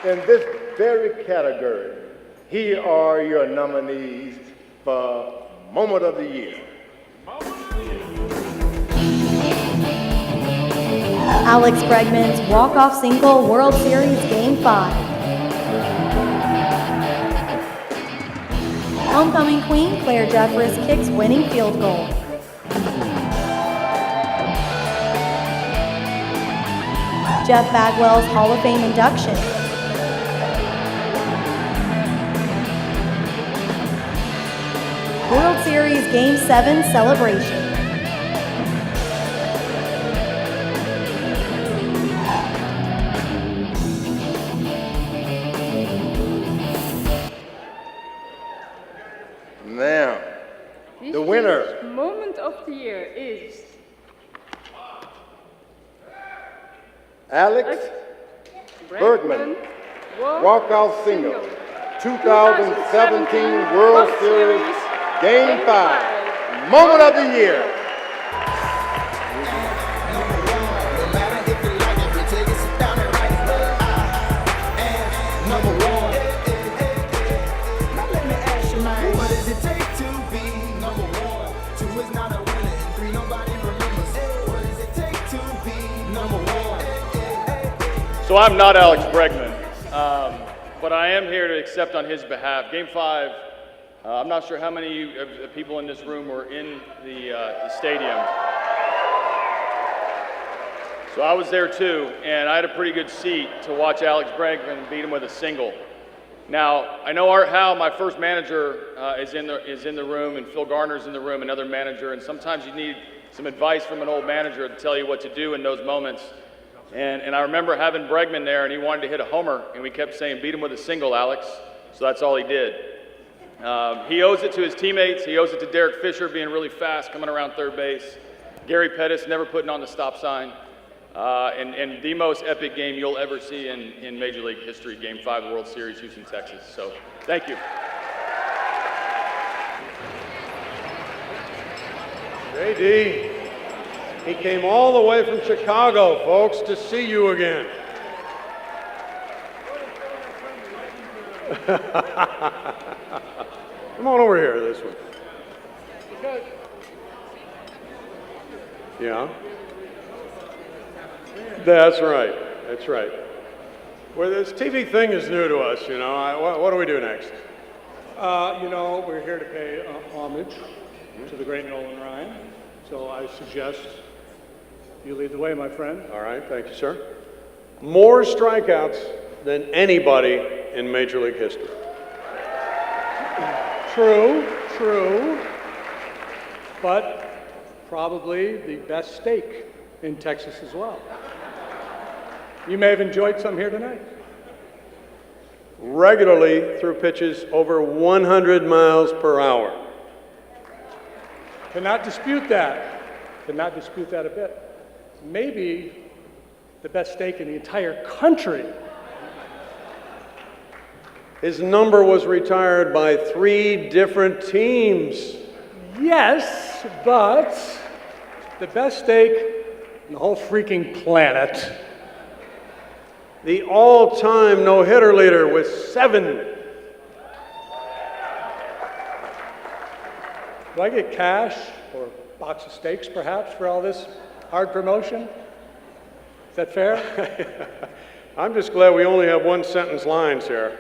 In this very category, here are your nominees for Moment of the Year. Alex Bregman's walk-off single, World Series Game 5. Homecoming queen, Claire Jeffress kicks winning field goal. Jeff Bagwell's Hall of Fame induction. World Series Game 7 celebration. Now, the winner. Moment of the year is Alex Bregman, walk-off single, 2017 World Series Game 5, Moment of the Year. So I'm not Alex Bregman, but I am here to accept on his behalf. Game 5, I'm not sure how many of the people in this room were in the stadium. So I was there too, and I had a pretty good seat to watch Alex Bregman beat him with a single. Now, I know Art Howe, my first manager, is in the room, and Phil Garner's in the room, another manager, and sometimes you need some advice from an old manager to tell you what to do in those moments. And I remember having Bregman there, and he wanted to hit a homer, and we kept saying, beat him with a single, Alex. So that's all he did. He owes it to his teammates. He owes it to Derek Fisher being really fast, coming around third base. Gary Pettis never putting on the stop sign. And the most epic game you'll ever see in Major League history, Game 5 of the World Series, Houston, Texas. So thank you. JD, he came all the way from Chicago, folks, to see you again. Come on over here, this one. Yeah. That's right. That's right. Well, this TV thing is new to us, you know. What do we do next? You know, we're here to pay homage to the great Nolan Ryan. So I suggest you lead the way, my friend. All right, thank you, sir. More strikeouts than anybody in Major League history. True, but probably the best steak in Texas as well. You may have enjoyed some here tonight. Regularly threw pitches over 100 miles per hour. Cannot dispute that. Cannot dispute that a bit. Maybe the best steak in the entire country. His number was retired by 3 different teams. Yes, but the best steak in the whole freaking planet. The all-time no-hitter leader with 7. Do I get cash or a box of steaks, perhaps, for all this hard promotion? Is that fair? I'm just glad we only have one-sentence lines here.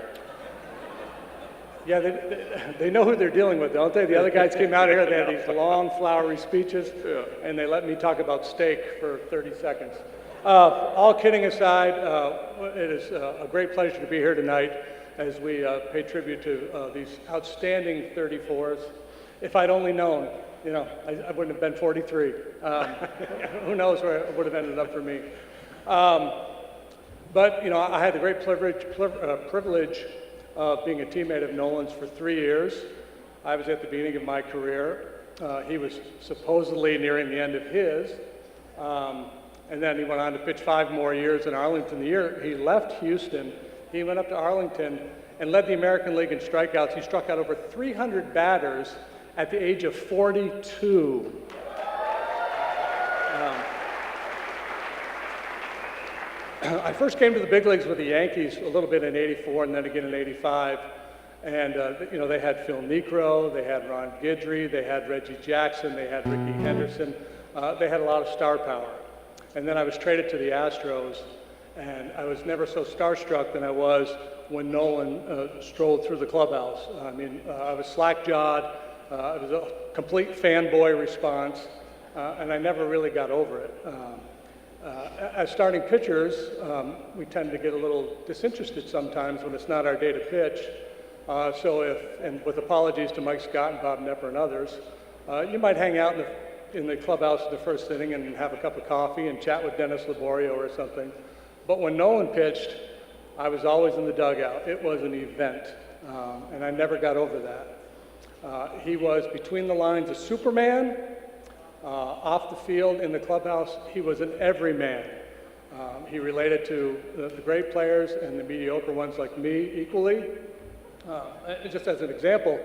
Yeah, they know who they're dealing with, don't they? The other guys came out here, they had these long, flowery speeches, and they let me talk about steak for 30 seconds. All kidding aside, it is a great pleasure to be here tonight as we pay tribute to these outstanding 34s. If I'd only known, you know, I wouldn't have been 43. Who knows where it would have ended up for me. But, you know, I had the great privilege of being a teammate of Nolan's for 3 years. I was at the beginning of my career. He was supposedly nearing the end of his. And then he went on to pitch 5 more years in Arlington. The year he left Houston, he went up to Arlington and led the American League in strikeouts. He struck out over 300 batters at the age of 42. I first came to the big leagues with the Yankees a little bit in '84 and then again in '85. And, you know, they had Phil Niekro, they had Ron Guidry, they had Reggie Jackson, they had Rickey Henderson. They had a lot of star power. And then I was traded to the Astros, and I was never so starstruck than I was when Nolan strolled through the clubhouse. I mean, I was slack-jawed. It was a complete fanboy response, and I never really got over it. As starting pitchers, we tend to get a little disinterested sometimes when it's not our day to pitch. And with apologies to Mike Scott and Bob Knepper and others, you might hang out in the clubhouse in the first inning and have a cup of coffee and chat with Dennis Laborio or something. But when Nolan pitched, I was always in the dugout. It was an event, and I never got over that. He was between the lines a Superman. Off the field in the clubhouse, he was an everyman. He related to the great players and the mediocre ones like me equally. Just as an example,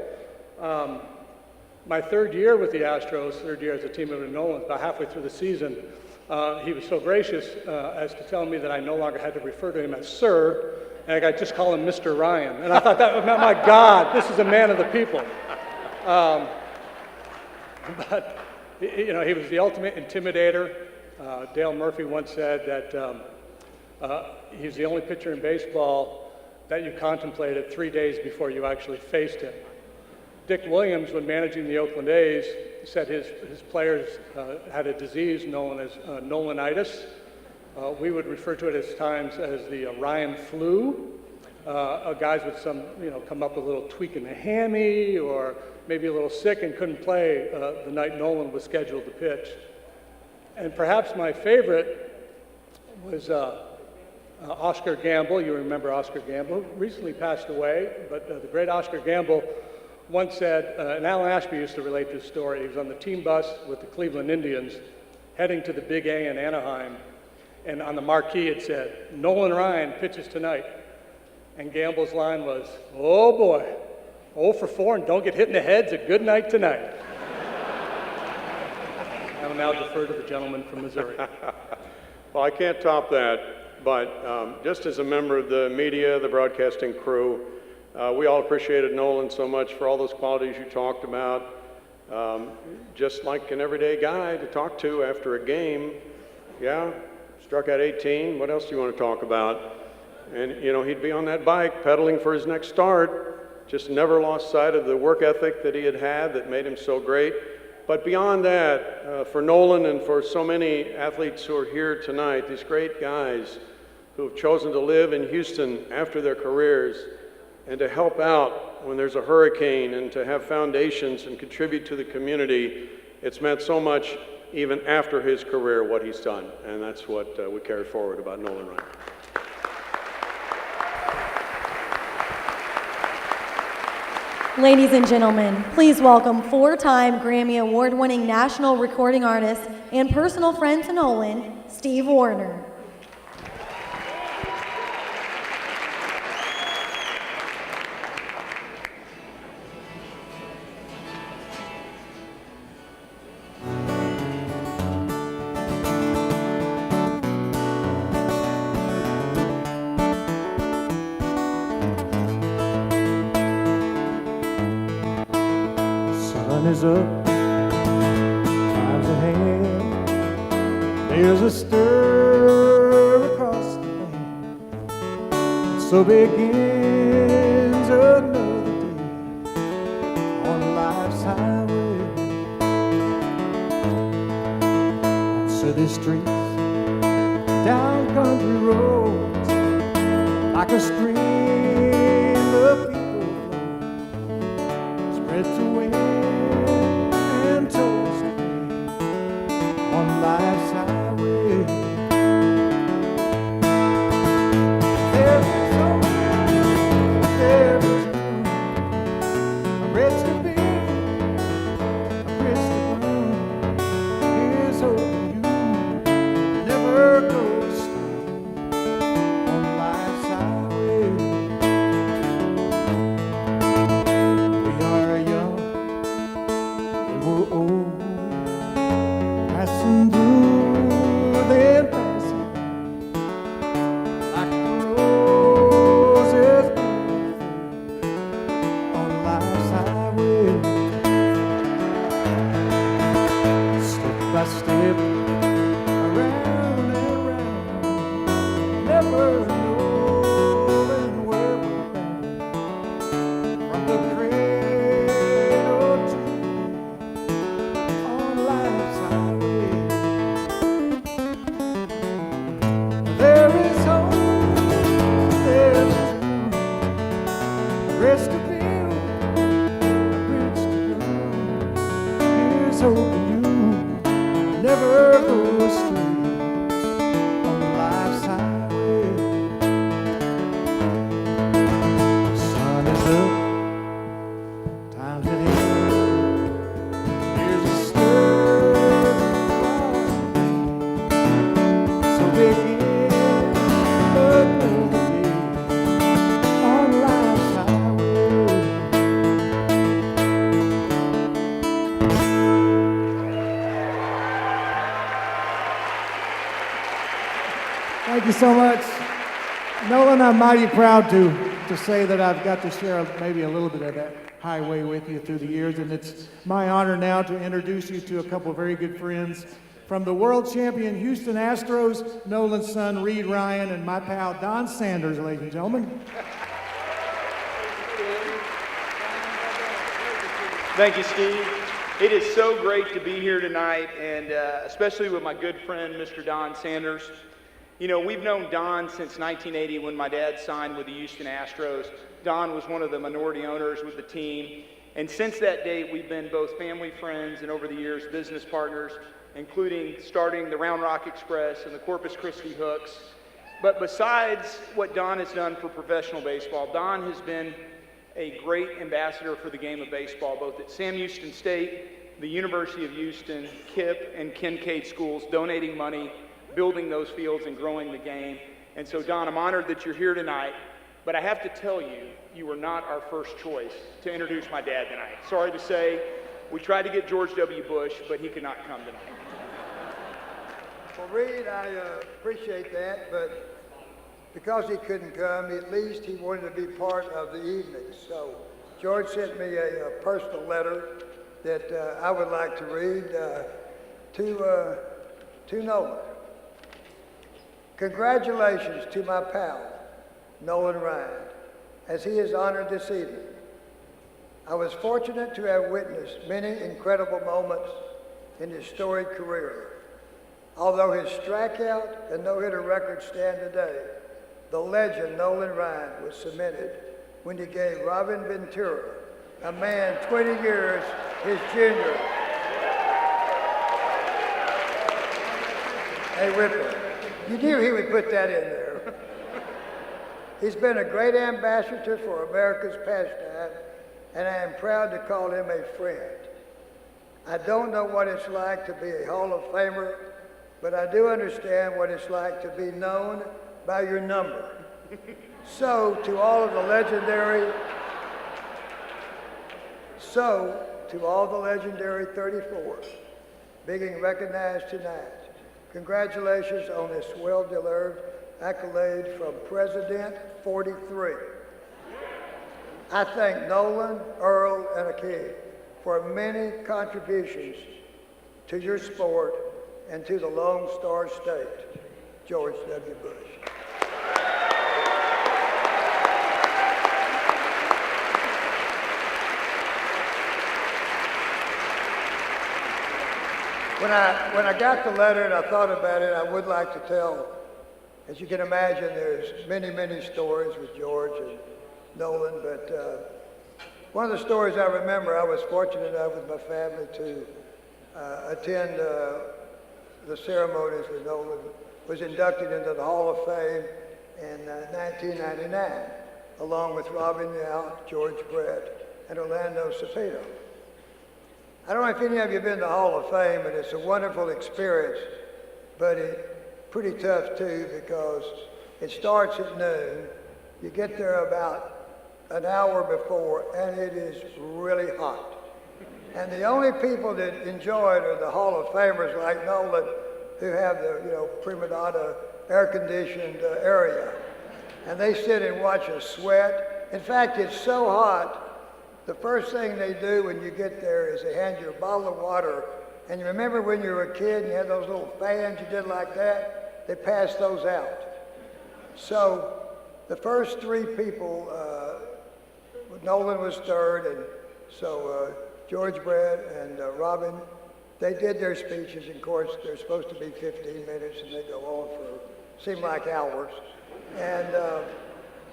my 3rd year with the Astros, 3rd year as a teammate of Nolan's, about halfway through the season, he was so gracious as to tell me that I no longer had to refer to him as sir, and I could just call him Mr. Ryan. And I thought, my God, this is a man of the people. But, you know, he was the ultimate intimidator. Dale Murphy once said that he's the only pitcher in baseball that you contemplated 3 days before you actually faced him. Dick Williams, when managing the Oakland A's, said his players had a disease known as Nolanitis. We would refer to it at times as the Ryan flu. Guys would come up with a little tweak in the hammy or maybe a little sick and couldn't play the night Nolan was scheduled to pitch. And perhaps my favorite was Oscar Gamble. You remember Oscar Gamble, who recently passed away, but the great Oscar Gamble once said, and Alan Ashby used to relate this story, he was on the team bus with the Cleveland Indians heading to the Big A in Anaheim, and on the marquee it said, "Nolan Ryan pitches tonight." And Gamble's line was, "Oh boy, 0 for 4 and don't get hit in the head's a good night tonight." I will now defer to the gentleman from Missouri. Well, I can't top that, but just as a member of the media, the broadcasting crew, we all appreciated Nolan so much for all those qualities you talked about. Just like an everyday guy to talk to after a game. Yeah, struck out 18. What else do you want to talk about? And, you know, he'd be on that bike pedaling for his next start. Just never lost sight of the work ethic that he had that made him so great. But beyond that, for Nolan and for so many athletes who are here tonight, these great guys who have chosen to live in Houston after their careers and to help out when there's a hurricane and to have foundations and contribute to the community, it's meant so much even after his career, what he's done. And that's what we carry forward about Nolan Ryan. Ladies and gentlemen, please welcome 4-time Grammy Award-winning national recording artist and personal friend to Nolan, Steve Wariner. Is up, time's ahead. There's a stir across the land. So begins another day on life's highway. On city streets, down country roads, like a stream of people flow, spread to wind. On life's highway, there is hope, there is room, a rest to be, a rest to bloom. Here's hoping you never go astray on life's highway. We are young and we're old. Passing through, then passing, like the roses on life's highway. Step by step, around and around, never knowing where we're bound. From the cradle to on life's highway. There is hope, there is room, a rest to build, a bridge to bloom. Here's hoping you never go astray on life's highway. The sun is up, time's at hand. There's a stir across, so begin. Thank you so much. Nolan, I'm mighty proud to say that I've got to share maybe a little bit of that highway with you through the years, and it's my honor now to introduce you to a couple of very good friends from the world champion Houston Astros, Nolan's son Reed Ryan, and my pal Don Sanders, ladies and gentlemen. Thank you, Steve. It is so great to be here tonight, and especially with my good friend, Mr. Don Sanders. You know, we've known Don since 1980 when my dad signed with the Houston Astros. Don was one of the minority owners with the team. And since that date, we've been both family friends and over the years, business partners. including starting the Round Rock Express and the Corpus Christi Hooks. But besides what Don has done for professional baseball, Don has been a great ambassador for the game of baseball, both at Sam Houston State, the University of Houston, KIPP, and Kincaid schools, donating money, building those fields, and growing the game. And so, Don, I'm honored that you're here tonight, but I have to tell you, you were not our first choice to introduce my dad tonight. Sorry to say, we tried to get George W. Bush, but he could not come tonight. Well, Reed, I appreciate that, but because he couldn't come, at least he wanted to be part of the evening. So George sent me a personal letter that I would like to read to Nolan. Congratulations to my pal, Nolan Ryan, as he is honored this evening. I was fortunate to have witnessed many incredible moments in his storied career. Although his strikeout and no-hitter records stand today, the legend Nolan Ryan was cemented when he gave Robin Ventura, a man 20 years his junior, a whipper. You knew he would put that in there. He's been a great ambassador for America's pastime, and I am proud to call him a friend. I don't know what it's like to be a Hall of Famer, but I do understand what it's like to be known by your number. So, to all of the legendary 34 being recognized tonight, congratulations on this well-deserved accolade from President 43. I thank Nolan, Earl, and Akeem for many contributions to your sport and to the Lone Star State. George W. Bush. When I got the letter and I thought about it, I would like to tell, as you can imagine, there's many, many stories with George and Nolan, but one of the stories I remember, I was fortunate enough with my family to attend the ceremonies when Nolan was inducted into the Hall of Fame in 1999, along with Robin Yount, George Brett, and Orlando Cepeda. I don't know if any of you have been to the Hall of Fame, but it's a wonderful experience, but it's pretty tough too because it starts at noon. You get there about an hour before, and it is really hot. And the only people that enjoy it are the Hall of Famers like Nolan, who have the prima donna air-conditioned area. And they sit and watch us sweat. In fact, it's so hot, the first thing they do when you get there is they hand you a bottle of water. And you remember when you were a kid and you had those little fans you did like that? They passed those out. So the first three people, Nolan was third, and so George Brett and Robin, they did their speeches. And of course, they're supposed to be 15 minutes, and they go on for, seem like hours. And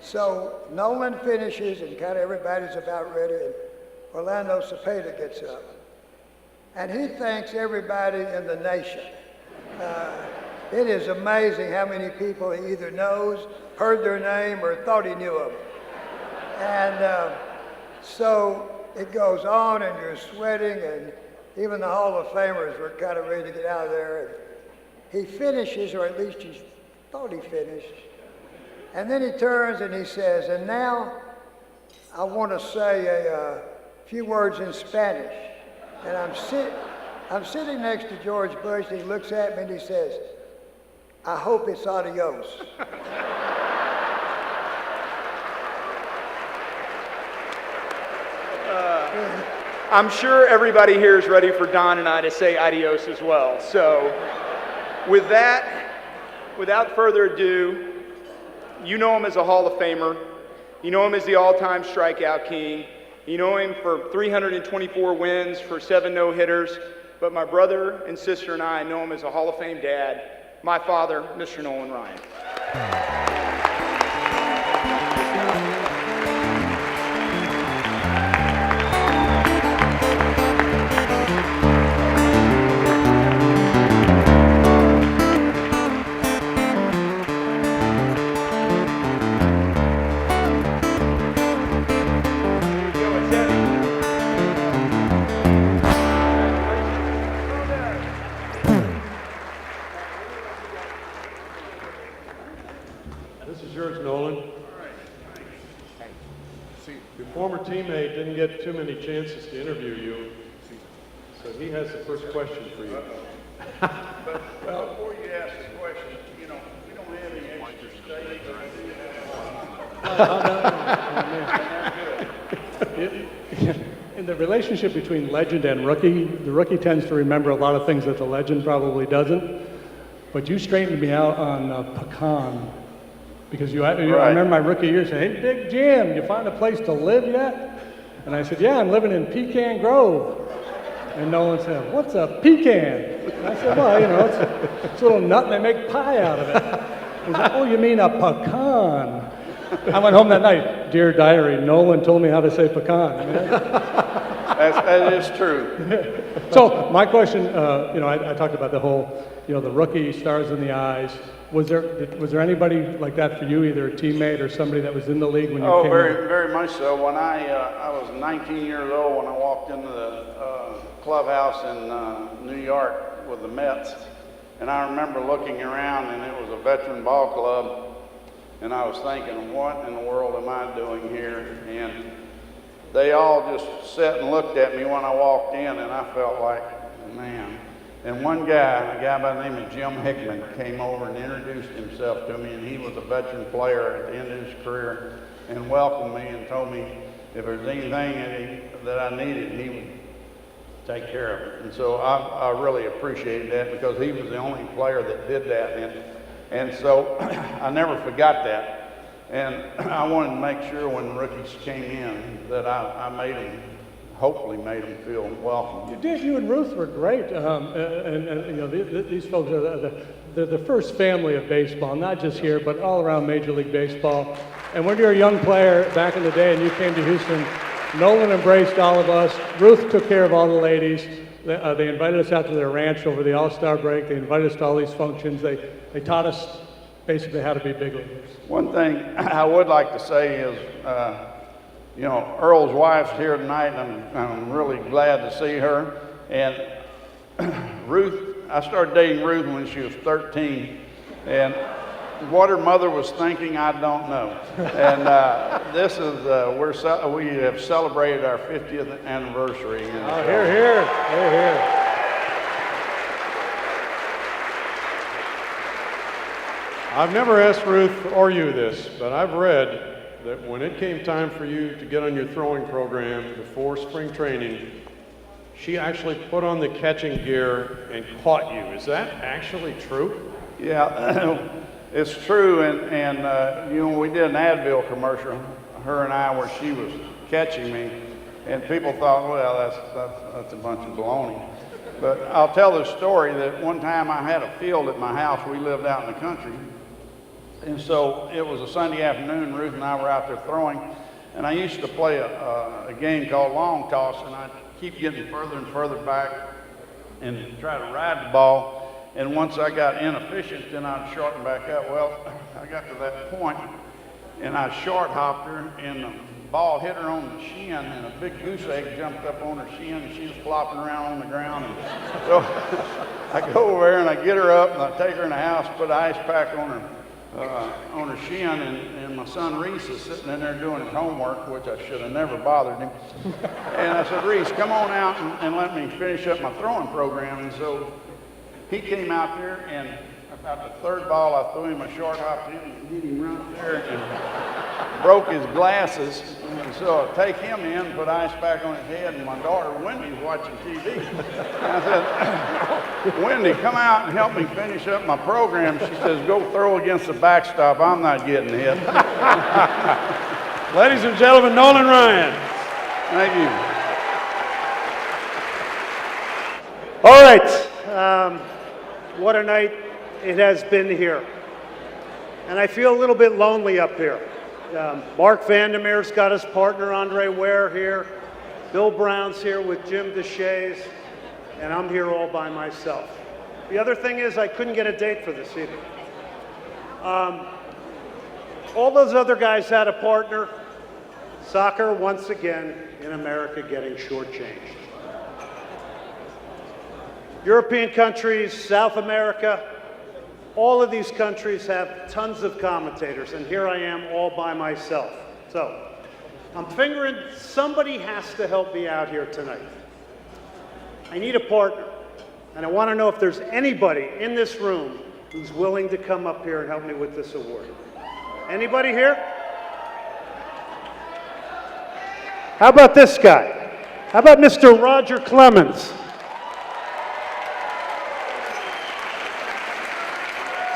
so Nolan finishes, and kind of everybody's about ready, and Orlando Cepeda gets up. And he thanks everybody in the nation. It is amazing how many people he either knows, heard their name, or thought he knew them. And so it goes on, and you're sweating, and even the Hall of Famers were kind of ready to get out of there. And he finishes, or at least he thought he finished. And then he turns and he says, and now I want to say a few words in Spanish. And I'm sitting next to George Bush, and he looks at me and he says, I hope it's adios. I'm sure everybody here is ready for Don and I to say adios as well. So with that, without further ado, you know him as a Hall of Famer. You know him as the all-time strikeout king. You know him for 324 wins, for 7 no-hitters. But my brother and sister and I know him as a Hall of Fame dad, my father, Mr. Nolan Ryan. get too many chances to interview you. So he has the first question for you. Well, before you ask the question, you know, we don't have any extra states or In the relationship between legend and rookie, the rookie tends to remember a lot of things that the legend probably doesn't. But you straightened me out on pecan. Because I remember my rookie year saying, "Hey, Big Jim, you find a place to live yet?" And I said, "Yeah, I'm living in Pecan Grove." And Nolan said, "What's a pecan?" And I said, "Well, you know, it's a little nut and they make pie out of it." He said, "Oh, you mean a pecan?" I went home that night, "Dear diary, Nolan told me how to say pecan." That is true. So my question, you know, I talked about the whole, you know, the rookie stars in the eyes. Was there anybody like that for you, either a teammate or somebody that was in the league when you came in? Very much so. When I was 19 years old when I walked into the clubhouse in New York with the Mets, and I remember looking around, and it was a veteran ball club, and I was thinking, what in the world am I doing here? And they all just sat and looked at me when I walked in, and I felt like, man. And one guy, a guy by the name of Jim Hickman, came over and introduced himself to me, and he was a veteran player at the end of his career, and welcomed me and told me if there's anything that I needed, he would take care of it. And so I really appreciated that, because he was the only player that did that. And so I never forgot that. And I wanted to make sure when the rookies came in that I hopefully made them feel welcome. You did. You and Ruth were great. And you know, these folks are the first family of baseball, not just here, but all around Major League Baseball. And when you were a young player back in the day and you came to Houston, Nolan embraced all of us. Ruth took care of all the ladies. They invited us out to their ranch over the All-Star break. They invited us to all these functions. They taught us basically how to be big leaguers. One thing I would like to say is, you know, Earl's wife's here tonight, and I'm really glad to see her. And Ruth, I started dating Ruth when she was 13, and what her mother was thinking, I don't know. And this is, we have celebrated our 50th anniversary. And oh, hear, hear, hear, hear. I've never asked Ruth or you this, but I've read that when it came time for you to get on your throwing program before spring training, she actually put on the catching gear and caught you. Is that actually true? Yeah, it's true. And you know, we did an Advil commercial, her and I, where she was catching me, and people thought, well, that's a bunch of baloney. But I'll tell the story that one time I had a field at my house. We lived out in the country. And so it was a Sunday afternoon, Ruth and I were out there throwing, and I used to play a game called long toss, and I'd keep getting further and further back and try to ride the ball, and once I got inefficient, then I'd shorten back up. Well, I got to that point, and I short hopped her, and the ball hit her on the shin, and a big goose egg jumped up on her shin, and she was flopping around on the ground. And so I go over there, and I get her up, and I take her in the house, put an ice pack on her shin, and my son Reese is sitting in there doing his homework, which I should have never bothered him. And I said, Reese, come on out and let me finish up my throwing program. And so he came out there, and about the third ball, I threw him a short hop in and hit him right there and broke his glasses. And so I take him in, put ice pack on his head, and my daughter Wendy's watching TV. And I said, Wendy, come out and help me finish up my program. She says, go throw against the backstop. I'm not getting hit. Ladies and gentlemen, Nolan Ryan. Thank you. All right. What a night it has been here. And I feel a little bit lonely up here. Mark Vandermeer's got his partner, Andre Ware, here. Bill Brown's here with Jim Deshaies. And I'm here all by myself. The other thing is I couldn't get a date for this evening. All those other guys had a partner. Soccer, once again, in America, getting shortchanged. European countries, South America, all of these countries have tons of commentators, and here I am all by myself. So, I'm figuring somebody has to help me out here tonight. I need a partner, and I want to know if there's anybody in this room who's willing to come up here and help me with this award. Anybody here? How about this guy? How about Mr. Roger Clemens?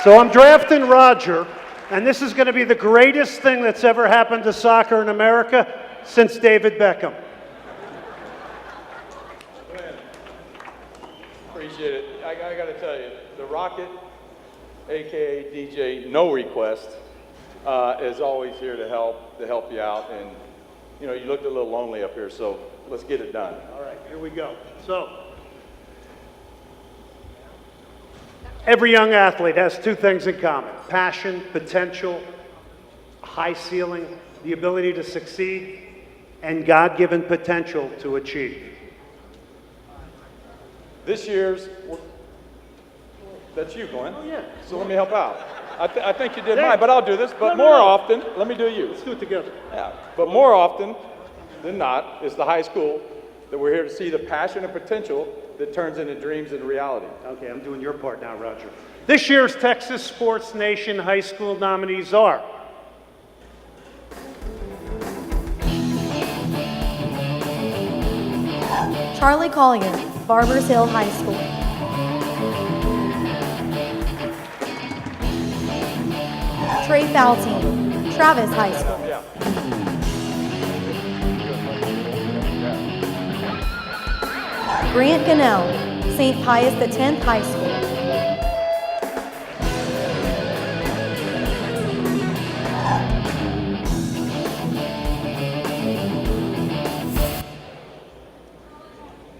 So I'm drafting Roger, and this is going to be the greatest thing that's ever happened to soccer in America since David Beckham. Appreciate it. I got to tell you, the Rocket, aka DJ No Request, is always here to help you out. And you know, you looked a little lonely up here, so let's get it done. All right, here we go. So, every young athlete has two things in common: passion, potential, high ceiling, the ability to succeed, and God-given potential to achieve. This year's, that's you, Glenn. Oh, yeah. So let me help out. I think you did mine, but I'll do this. But more often, let me do you. Let's do it together. Yeah. But more often than not, it's the high school that we're here to see the passion and potential that turns into dreams and reality. Okay, I'm doing your part now, Roger. This year's Texas Sports Nation High School nominees are Charlie Collier, Barbers Hill High School. Trey Faltine, Travis High School. Grant Gunnell, St. Pius X High School.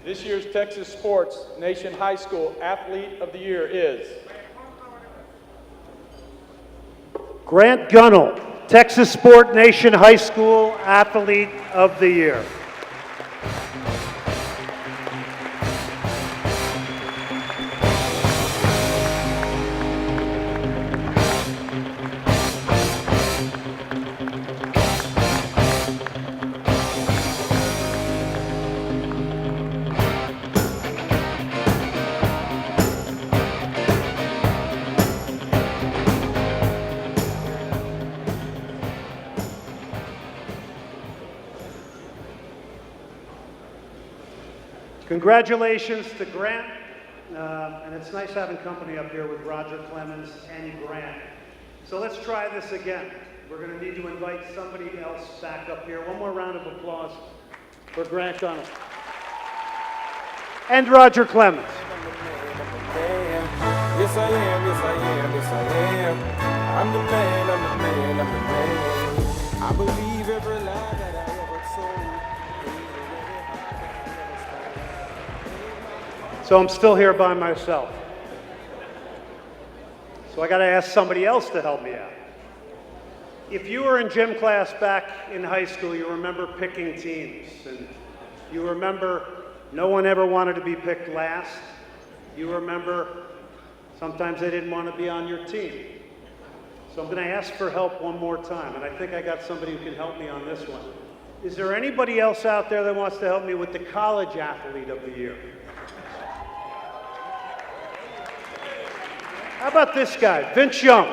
This year's Texas Sports Nation High School Athlete of the Year is Grant Gunnell, Texas Sport Nation High School Athlete of the Year. Congratulations to Grant, and it's nice having company up here with Roger Clemens and Grant. So let's try this again. We're going to need to invite somebody else back up here. One more round of applause for Grant Gunnell and Roger Clemens. Yes, I am, yes, I am, yes, I am. I'm the man, I'm the man, I'm the man. I believe every lie that I ever told. So I'm still here by myself. So I got to ask somebody else to help me out. If you were in gym class back in high school, you remember picking teams, and you remember no one ever wanted to be picked last. You remember sometimes they didn't want to be on your team. So I'm going to ask for help one more time, and I think I got somebody who can help me on this one. Is there anybody else out there that wants to help me with the College Athlete of the Year? How about this guy, Vince Young?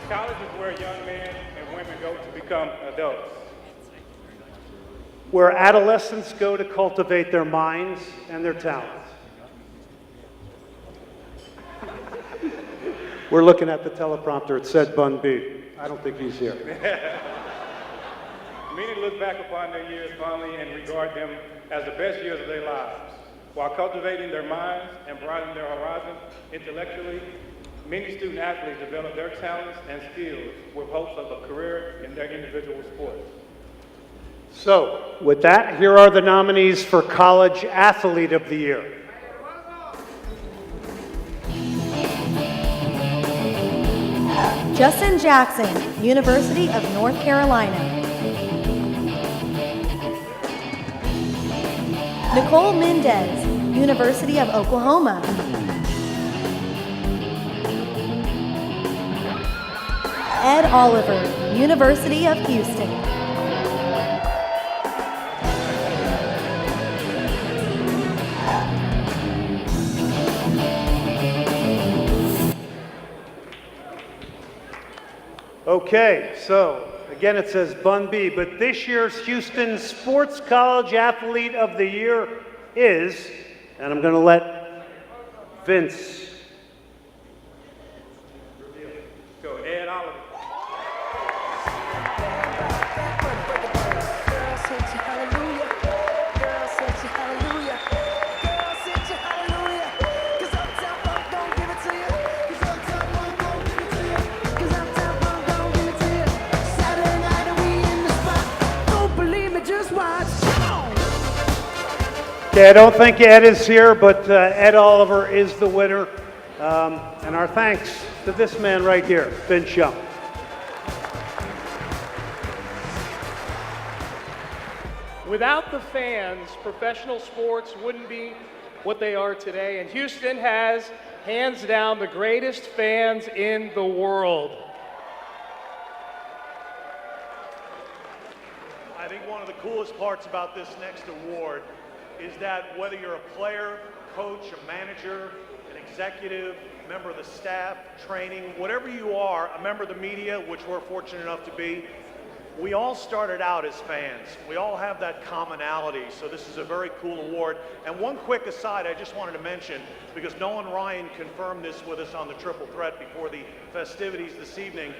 College is where young men and women go to become adults. Where adolescents go to cultivate their minds and their talents. We're looking at the teleprompter. It said Bun B. I don't think he's here. Many look back upon their years fondly and regard them as the best years of their lives. While cultivating their minds and broadening their horizons intellectually, many student athletes develop their talents and skills with hopes of a career in their individual sports. So, with that, here are the nominees for College Athlete of the Year. Justin Jackson, University of North Carolina. Nicole Mendez, University of Oklahoma. Ed Oliver, University of Houston. Okay, so again it says Bun B, but this year's Houston Sports College Athlete of the Year is, and I'm going to let Vince. Go, Ed Oliver. Okay, I don't think Ed is here, but Ed Oliver is the winner. And our thanks to this man right here, Vince Young. Without the fans, professional sports wouldn't be what they are today. And Houston has, hands down, the greatest fans in the world. I think one of the coolest parts about this next award is that whether you're a player, coach, a manager, an executive, member of the staff, training, whatever you are, a member of the media, which we're fortunate enough to be, we all started out as fans. We all have that commonality, so this is a very cool award. And one quick aside I just wanted to mention, because Nolan Ryan confirmed this with us on the Triple Threat before the festivities this evening,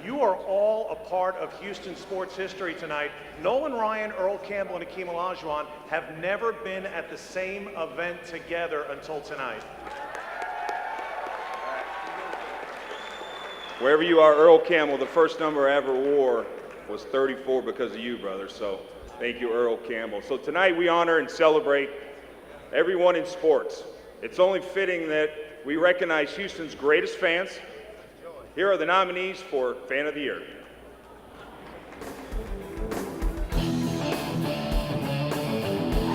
you are all a part of Houston sports history tonight. Nolan Ryan, Earl Campbell, and Akeem Olajuwon have never been at the same event together until tonight. Wherever you are, Earl Campbell, the first number I ever wore was 34 because of you, brother. So thank you, Earl Campbell. So tonight we honor and celebrate everyone in sports. It's only fitting that we recognize Houston's greatest fans. Here are the nominees for Fan of the Year.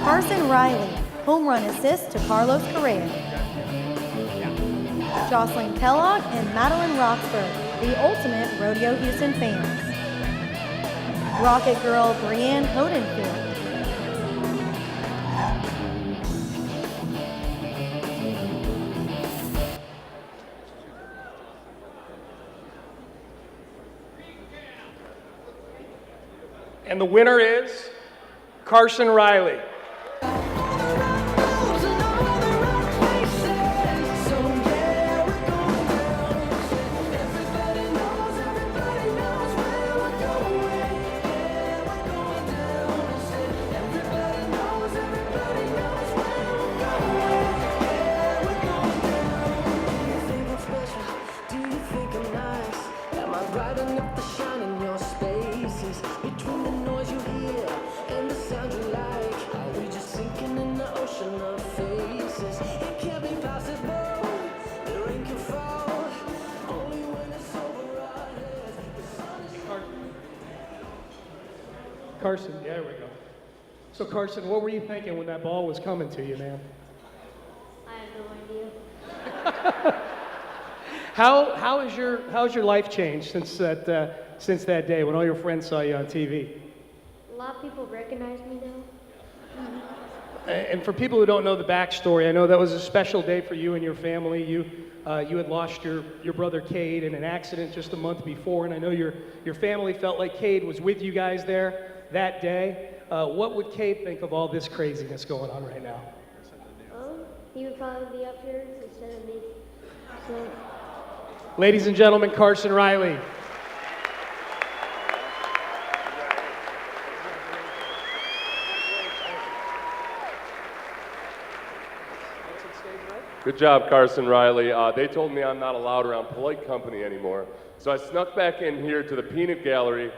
Carson Riley, home run assist to Carlos Correa. Jocelyn Kellogg and Madeline Roxburgh, the ultimate Rodeo Houston fans. Rocket Girl Brianne Hodenfield. And the winner is Carson Riley. Carson, yeah, there we go. So Carson, what were you thinking when that ball was coming to you, man? I have no idea. How's your life changed since that day when all your friends saw you on TV? A lot of people recognize me now. And for people who don't know the backstory, I know that was a special day for you and your family. You had lost your brother Cade in an accident just a month before, and I know your family felt like Cade was with you guys there that day. What would Cade think of all this craziness going on right now? He would probably be up here instead of me. So. Ladies and gentlemen, Carson Riley. Good job, Carson Riley. They told me I'm not allowed around polite company anymore, so I snuck back in here to the Peanut Gallery.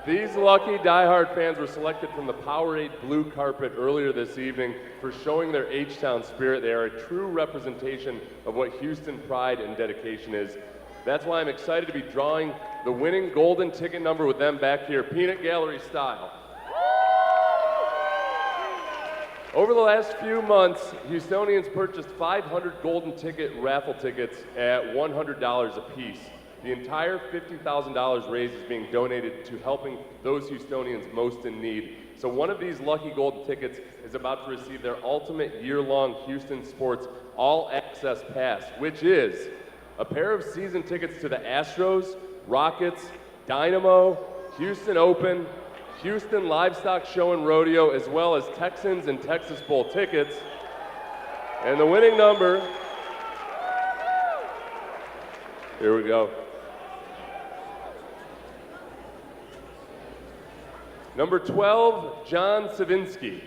These lucky diehard fans were selected from the Powerade blue carpet earlier this evening for showing their H-Town spirit. They are a true representation of what Houston pride and dedication is. That's why I'm excited to be drawing the winning golden ticket number with them back here, peanut gallery style. Over the last few months, Houstonians purchased 500 golden ticket raffle tickets at $100 a piece. The entire $50,000 raised is being donated to helping those Houstonians most in need. So one of these lucky golden tickets is about to receive their ultimate year-long Houston Sports All-Access Pass, which is a pair of season tickets to the Astros, Rockets, Dynamo, Houston Open, Houston Livestock Show and Rodeo, as well as Texans and Texas Bowl tickets. And the winning number, here we go. Number 12, John Savinsky.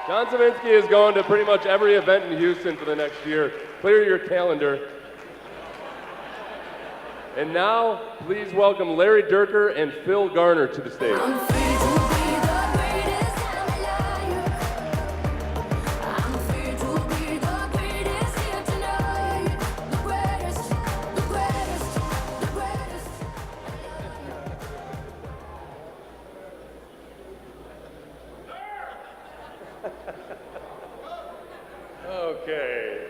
John Savinsky is going to pretty much every event in Houston for the next year. Clear your calendar. And now, please welcome Larry Durker and Phil Garner to the stage. Okay.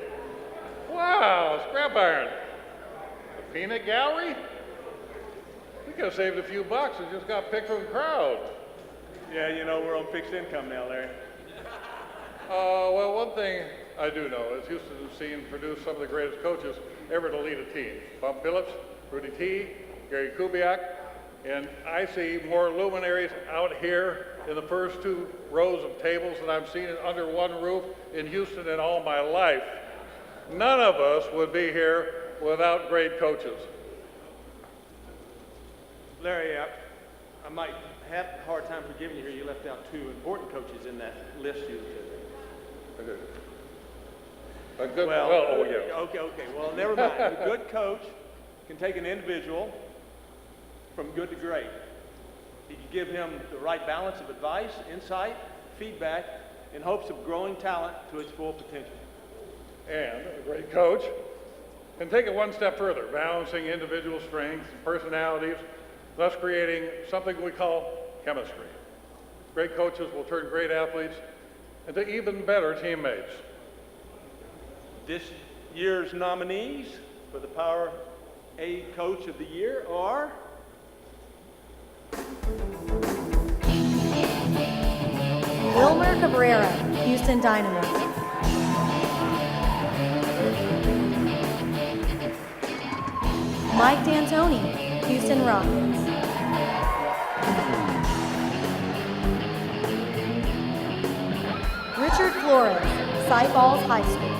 Wow, scrap iron. The peanut gallery? We could have saved a few bucks and just got picked from the crowd. Yeah, you know, we're on fixed income now, Larry. Well, one thing I do know is Houston has seen produce some of the greatest coaches ever to lead a team. Bum Phillips, Rudy T, Gary Kubiak, and I see more luminaries out here in the first two rows of tables than I've seen under one roof in Houston in all my life. None of us would be here without great coaches. Larry, I might have a hard time forgiving you here. You left out two important coaches in that list you did. Okay. Well, never mind. A good coach can take an individual from good to great. You can give him the right balance of advice, insight, feedback, in hopes of growing talent to its full potential. And a great coach can take it one step further, balancing individual strengths and personalities, thus creating something we call chemistry. Great coaches will turn great athletes into even better teammates. This year's nominees for the Power A Coach of the Year are Wilmer Cabrera, Houston Dynamo. Mike D'Antoni, Houston Rockets. Richard Flores, Cy Falls High School.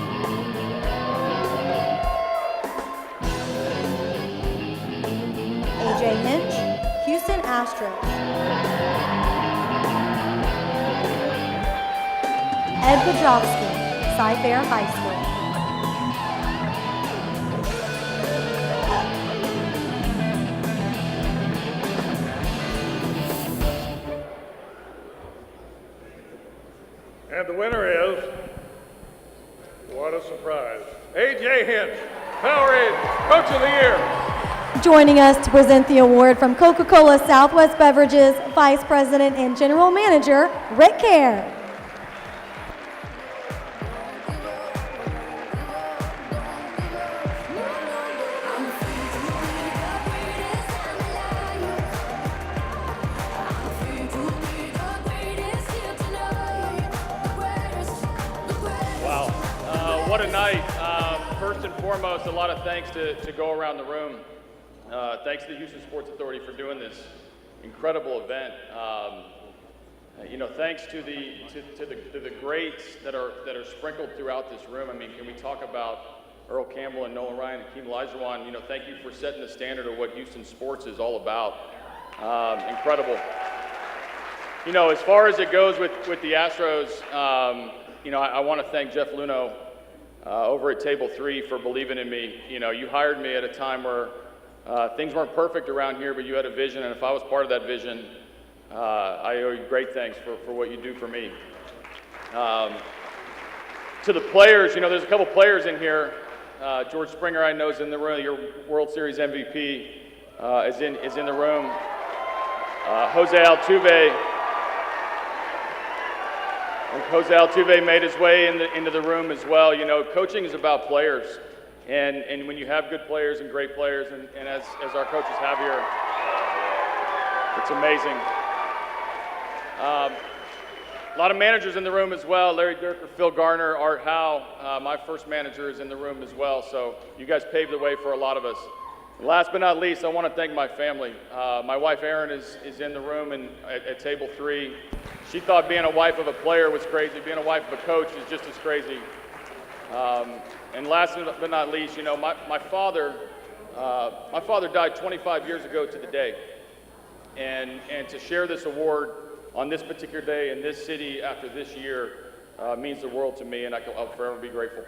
AJ Hinch, Houston Astros. Ed Pajovsky, Cy Fair High School. And the winner is, what a surprise, AJ Hinch, Powerade Coach of the Year. Joining us to present the award from Coca-Cola Southwest Beverages, Vice President and General Manager, Rick Kerr. What a night. First and foremost, a lot of thanks to go around the room. Thanks to the Houston Sports Authority for doing this incredible event. Thanks to the greats that are sprinkled throughout this room. I mean, can we talk about Earl Campbell and Nolan Ryan and Hakeem Olajuwon? Thank you for setting the standard of what Houston sports is all about. Incredible. As far as it goes with the Astros, I want to thank Jeff Luhnow over at Table 3 for believing in me. You hired me at a time where things weren't perfect around here, but you had a vision, and if I was part of that vision, I owe you great thanks for what you do for me. To the players, there's a couple players in here George Springer, I know, is in the room. Your World Series MVP is in the room. Jose Altuve made his way into the room as well. You know, coaching is about players. And when you have good players and great players, and as our coaches have here, it's amazing. A lot of managers in the room as well. Larry Dierker, Phil Garner, Art Howe, my first manager is in the room as well. So you guys paved the way for a lot of us. Last but not least, I want to thank my family. My wife Erin is in the room and at table 3. She thought being a wife of a player was crazy. Being a wife of a coach is just as crazy. And last but not least, you know, my father died 25 years ago to the day. And to share this award on this particular day in this city after this year means the world to me, and I'll forever be grateful.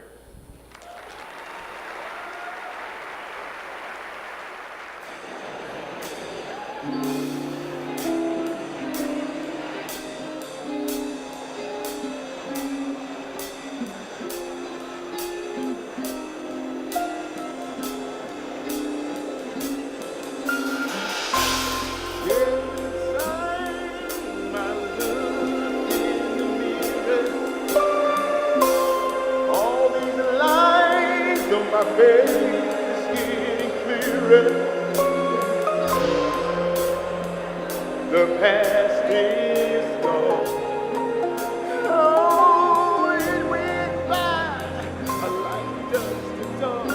My face is getting clearer. The past is gone. Oh, it went by like dust to dawn.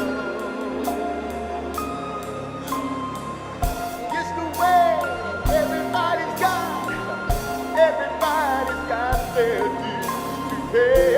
It's the way everybody's got their dues to pay.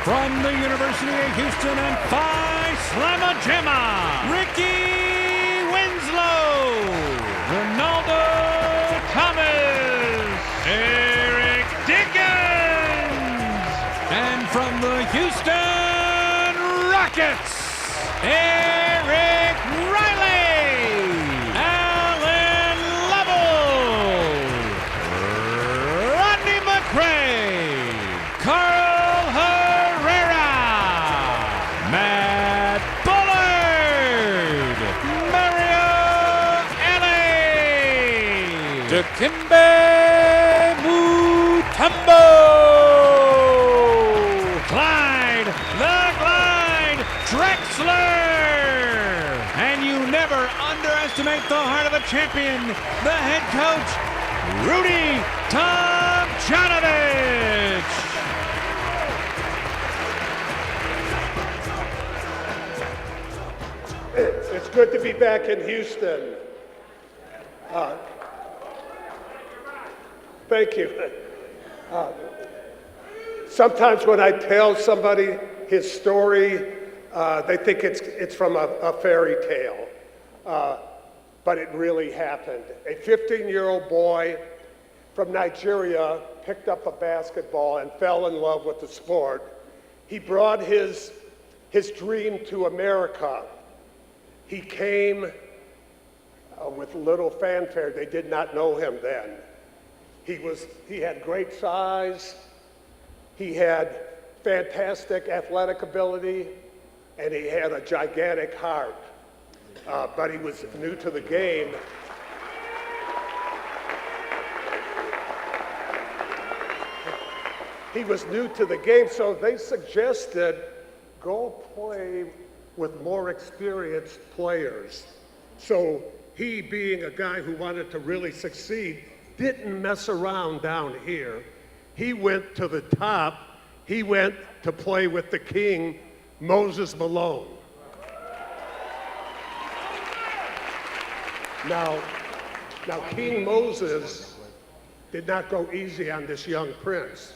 From the University of Houston and Phi Slamma Jamma, Ricky Winslow. And from the Houston Rockets, Eric Riley, Alan Lovell, Rodney McRae, Carl Herrera, Matt Bullard, Mario Elie, Dikembe Mutombo, Clyde the Glide Drexler. And you never underestimate the heart of a champion, the head coach, Rudy Tomjanovich. It's good to be back in Houston. Thank you. Sometimes when I tell somebody his story, they think it's from a fairy tale, but it really happened. A 15-year-old boy from Nigeria picked up a basketball and fell in love with the sport. He brought his dream to America. He came with little fanfare. They did not know him then. He had great size. He had fantastic athletic ability, and he had a gigantic heart. But he was new to the game. He was new to the game, so they suggested go play with more experienced players. So he, being a guy who wanted to really succeed, didn't mess around down here. He went to the top. He went to play with the king, Moses Malone. Now King Moses did not go easy on this young prince,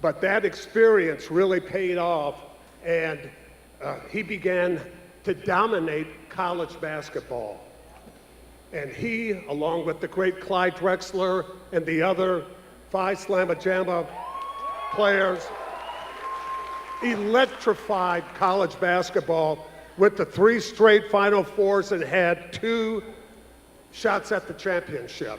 but that experience really paid off, and he began to dominate college basketball. And he, along with the great Clyde Drexler and the other Phi Slamma Jamma players, electrified college basketball with the 3 straight Final Fours and had 2 shots at the championship.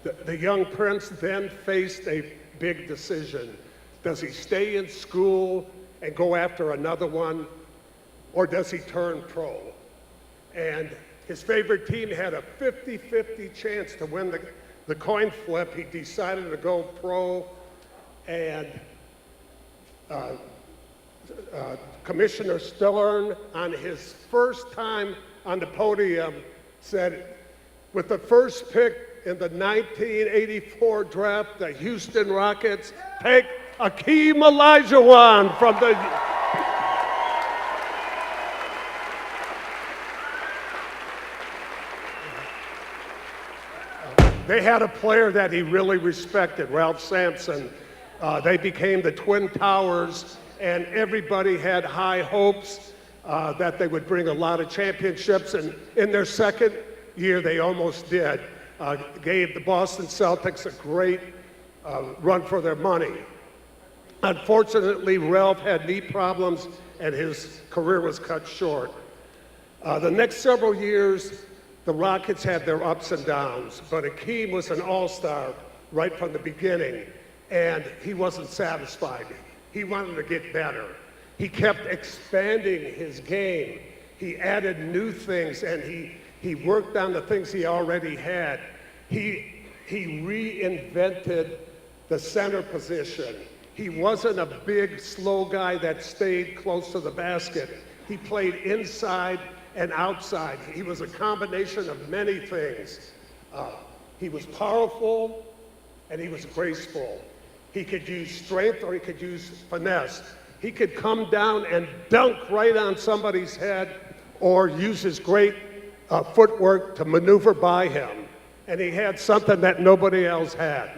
The young prince then faced a big decision. Does he stay in school and go after another one, or does he turn pro? And his favorite team had a 50-50 chance to win the coin flip. He decided to go pro, and Commissioner Stern, on his first time on the podium, said, with the first pick in the 1984 draft, the Houston Rockets take Akeem Olajuwon from the... They had a player that he really respected, Ralph Sampson. They became the Twin Towers, and everybody had high hopes that they would bring a lot of championships, and in their second year, they almost did. Gave the Boston Celtics a great run for their money. Unfortunately, Ralph had knee problems, and his career was cut short. The next several years, the Rockets had their ups and downs, but Akeem was an all-star right from the beginning, and he wasn't satisfied. He wanted to get better. He kept expanding his game. He added new things, and he worked on the things he already had. He reinvented the center position. He wasn't a big, slow guy that stayed close to the basket. He played inside and outside. He was a combination of many things. He was powerful, and he was graceful. He could use strength, or he could use finesse. He could come down and dunk right on somebody's head, or use his great footwork to maneuver by him. And he had something that nobody else had,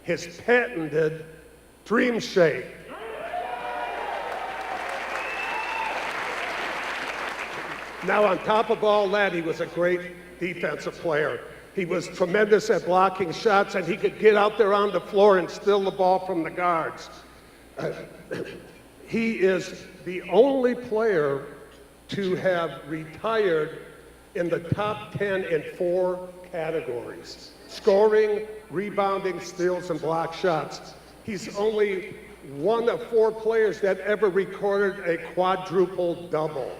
his patented dream shake. Now, on top of all that, he was a great defensive player. He was tremendous at blocking shots, and he could get out there on the floor and steal the ball from the guards. He is the only player to have retired in the top 10 in 4 categories: scoring, rebounding, steals, and block shots. He's only one of 4 players that ever recorded a quadruple double.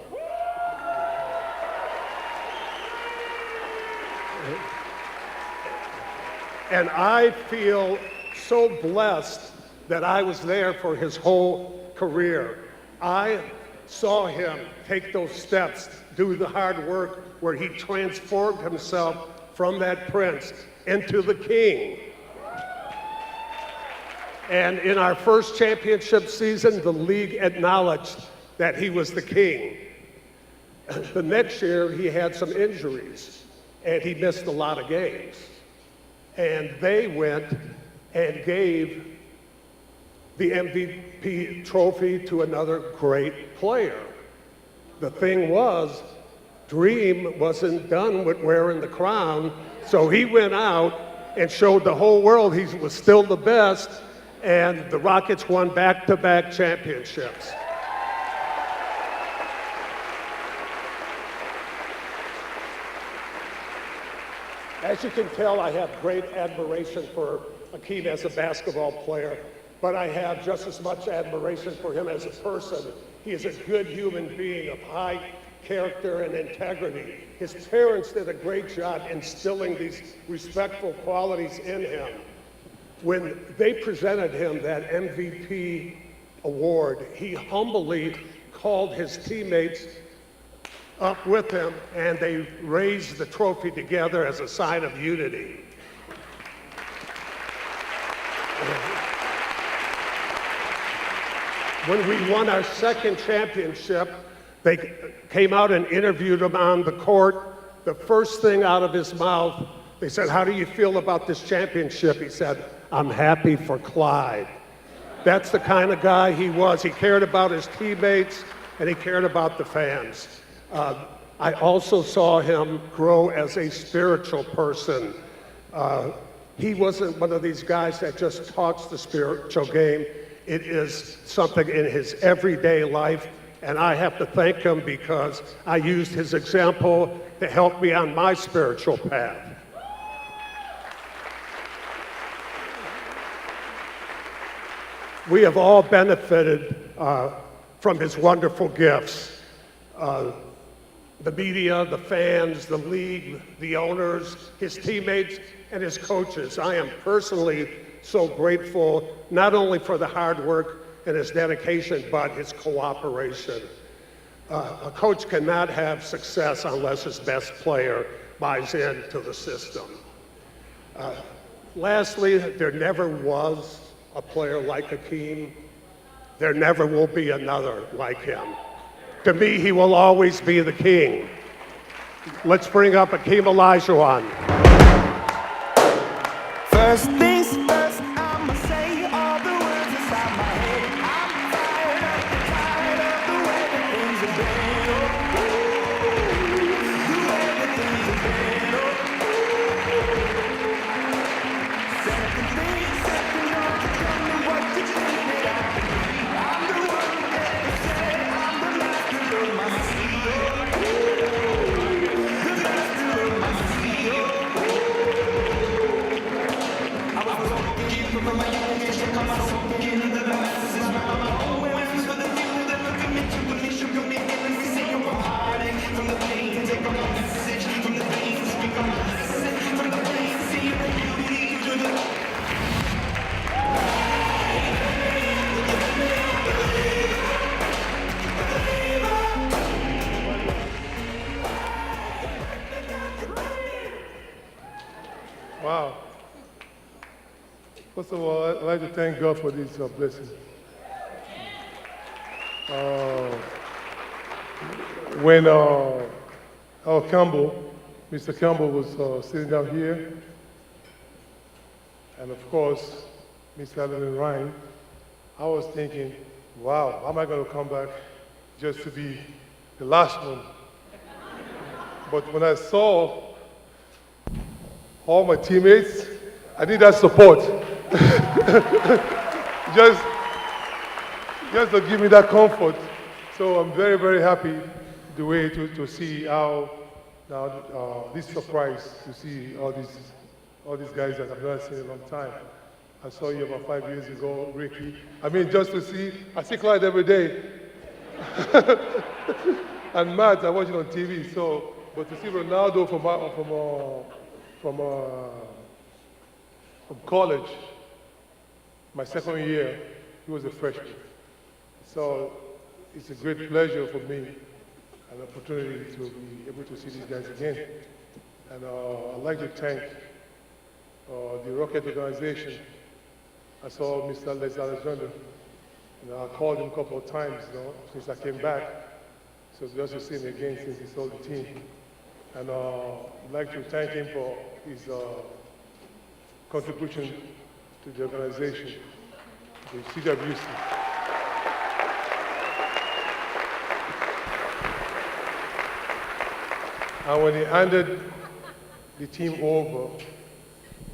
And I feel so blessed that I was there for his whole career. I saw him take those steps, do the hard work, where he transformed himself from that prince into the king. And in our first championship season, the league acknowledged that he was the king. The next year, he had some injuries, and he missed a lot of games. And they went and gave the MVP trophy to another great player. The thing was, Dream wasn't done with wearing the crown, so he went out and showed the whole world he was still the best, and the Rockets won back-to-back championships. As you can tell, I have great admiration for Hakeem as a basketball player, but I have just as much admiration for him as a person. He is a good human being of high character and integrity. His parents did a great job instilling these respectful qualities in him. When they presented him that MVP award, he humbly called his teammates up with him, and they raised the trophy together as a sign of unity. When we won our second championship, they came out and interviewed him on the court. The first thing out of his mouth, they said, "How do you feel about this championship?" He said, "I'm happy for Clyde." That's the kind of guy he was. He cared about his teammates, and he cared about the fans. I also saw him grow as a spiritual person. He wasn't one of these guys that just talks the spiritual game. It is something in his everyday life, and I have to thank him because I used his example to help me on my spiritual path. We have all benefited from his wonderful gifts. The media, the fans, the league, the owners, his teammates, and his coaches. I am personally so grateful, not only for the hard work and his dedication, but his cooperation. A coach cannot have success unless his best player buys into the system. Lastly, there never was a player like Hakeem. There never will be another like him. To me, he will always be the king. Let's bring up Hakeem Olajuwon. First things first, I'ma say all the words inside my head. I'm fired up and tired of the way that things have been. The way that things have been. Second thing, don't you tell me what you think that I can be. I'm the one that said I'm the master of my secret. The master of my secret. I was broken from my education, my soul in the masses. My own ways for the people that look at me to me, sugar me, and me say I'm hiding from the pain. Take a message from the pain, speak a message from the pain. See the beauty to the Wow. First of all, I'd like to thank God for this blessing. When our Campbell, Mr. Campbell was sitting down here, and of course, Mr. Allen Ryan, I was thinking, wow, how am I going to come back just to be the last one? But when I saw all my teammates. I need that support. just to give me that comfort. So I'm very, very happy the way to see how now this surprise to see all these guys that I've never seen in a long time. I saw you about 5 years ago, Ricky. I mean, just to see, I see Clyde every day. And Matt, I watch it on TV. So, but to see Ronaldo from college, my second year, he was a freshman. So it's a great pleasure for me, an opportunity to be able to see these guys again. And I'd like to thank the Rocket organization. I saw Mr. Les Alexander. I called him a couple of times since I came back. So just to see him again since he sold the team. And I'd like to thank him for his contribution to the organization, the CWC. And when he handed the team over,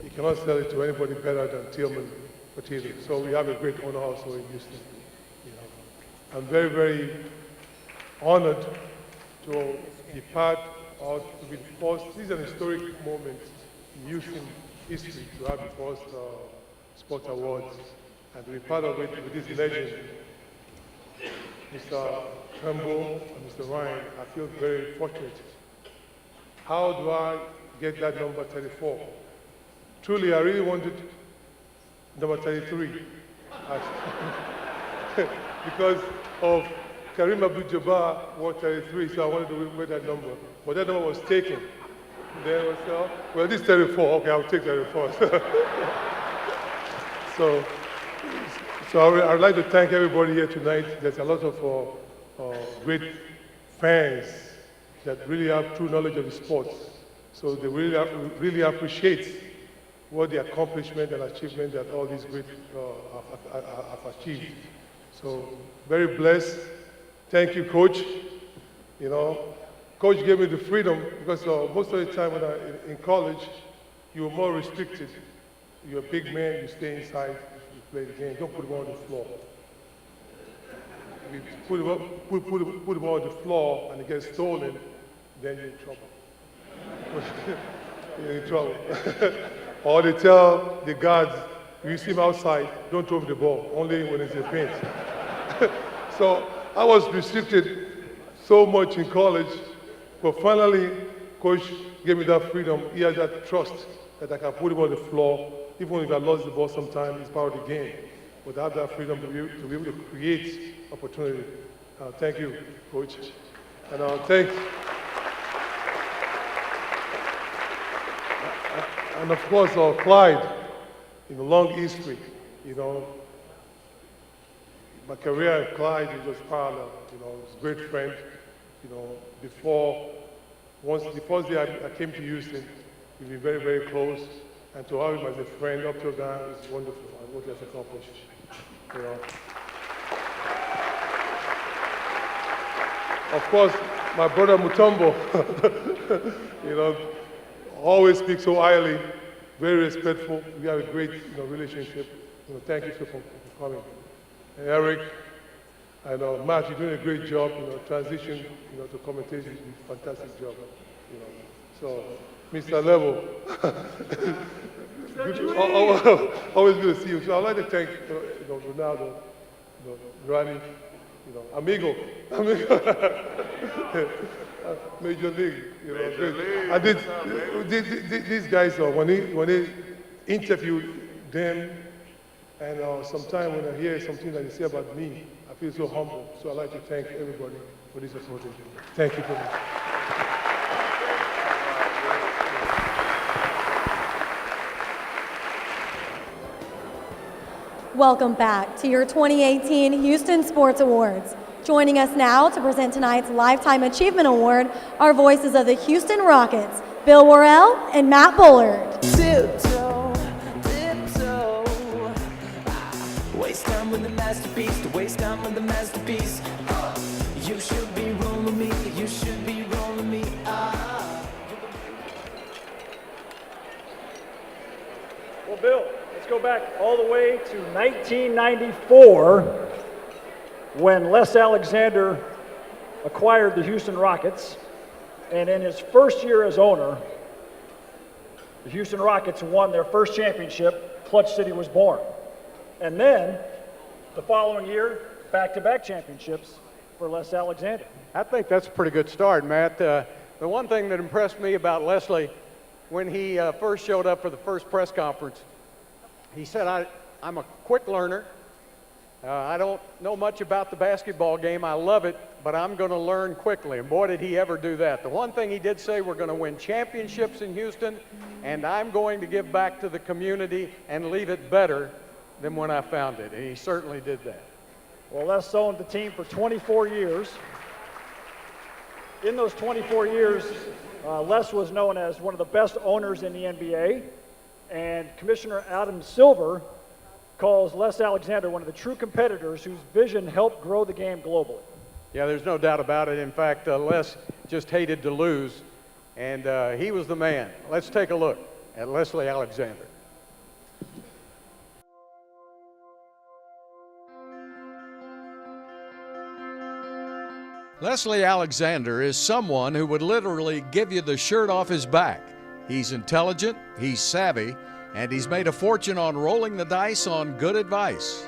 he cannot sell it to anybody better than Tillman Fertitta. So we have a great owner also in Houston. I'm very, very honored to be part of, to be the first. This is an historic moment in Houston history to have the first sports awards and to be part of it with this legend, Mr. Trumbull and Mr. Ryan. I feel very fortunate. How do I get that number 34? Truly, I really wanted number 33 because of Kareem Abdul-Jabbar wore 33, so I wanted to wear that number. But that number was taken. Then I said, well, this is 34. Okay, I'll take 34. So I'd like to thank everybody here tonight. There's a lot of great fans that really have true knowledge of the sports. So they really appreciate what the accomplishment and achievement that all these great have achieved. So very blessed. Thank you, Coach. You know, Coach gave me the freedom because most of the time when in college, you were more restricted. You're a big man, you stay inside, you play the game. Don't put the ball on the floor. If you put the ball on the floor and it gets stolen, then you're in trouble. You're in trouble. Or they tell the guards, if you see him outside, don't throw him the ball, only when it's in paint. So I was restricted so much in college, but finally, Coach gave me that freedom. He had that trust that I can put him on the floor, even if I lost the ball sometimes, it's part of the game. But I have that freedom to be able to create opportunity. Thank you, Coach. And thanks. And of course, Clyde, in a long history, you know. My career at Clyde is just parallel, you know, he's a great friend, you know, the first day I came to Houston, we've been very, very close, and to have him as a friend up till now is wonderful, and what he has accomplished, you know. Of course, my brother Mutombo, you know, always speaks so highly, very respectful. We have a great, relationship. You know, thank you for coming. And Eric, I know Matt, you're doing a great job. Transition, to commentation, fantastic job. So, Mr. Level, always good to see you. So I'd like to thank, Ronaldo, Ronnie, amigo. Major League, I did. These guys, when they interviewed them, and sometimes when I hear something that they say about me, I feel so humble. So I'd like to thank everybody for this opportunity. Thank you for that. Welcome back to your 2018 Houston Sports Awards. Joining us now to present tonight's Lifetime Achievement Award are voices of the Houston Rockets, Bill Worrell and Matt Bullard. Tiptoe, tiptoe. Waste time with the masterpiece, to waste time with the masterpiece. You should be rolling me, you should be rolling me. Bill, let's go back all the way to 1994 when Les Alexander acquired the Houston Rockets. And in his first year as owner, the Houston Rockets won their first championship. Clutch City was born. And then, the following year, back-to-back championships for Les Alexander. I think that's a pretty good start, Matt. The one thing that impressed me about Leslie when he first showed up for the first press conference, he said, I'm a quick learner. I don't know much about the basketball game. I love it, but I'm going to learn quickly. And boy, did he ever do that. The one thing he did say, we're going to win championships in Houston, and I'm going to give back to the community and leave it better than when I found it. And he certainly did that. Well, Les owned the team for 24 years. In those 24 years, Les was known as one of the best owners in the NBA, and Commissioner Adam Silver calls Les Alexander one of the true competitors whose vision helped grow the game globally. Yeah, there's no doubt about it. In fact, Les just hated to lose, and he was the man. Let's take a look at Leslie Alexander. Leslie Alexander is someone who would literally give you the shirt off his back. He's intelligent, he's savvy, and he's made a fortune on rolling the dice on good advice.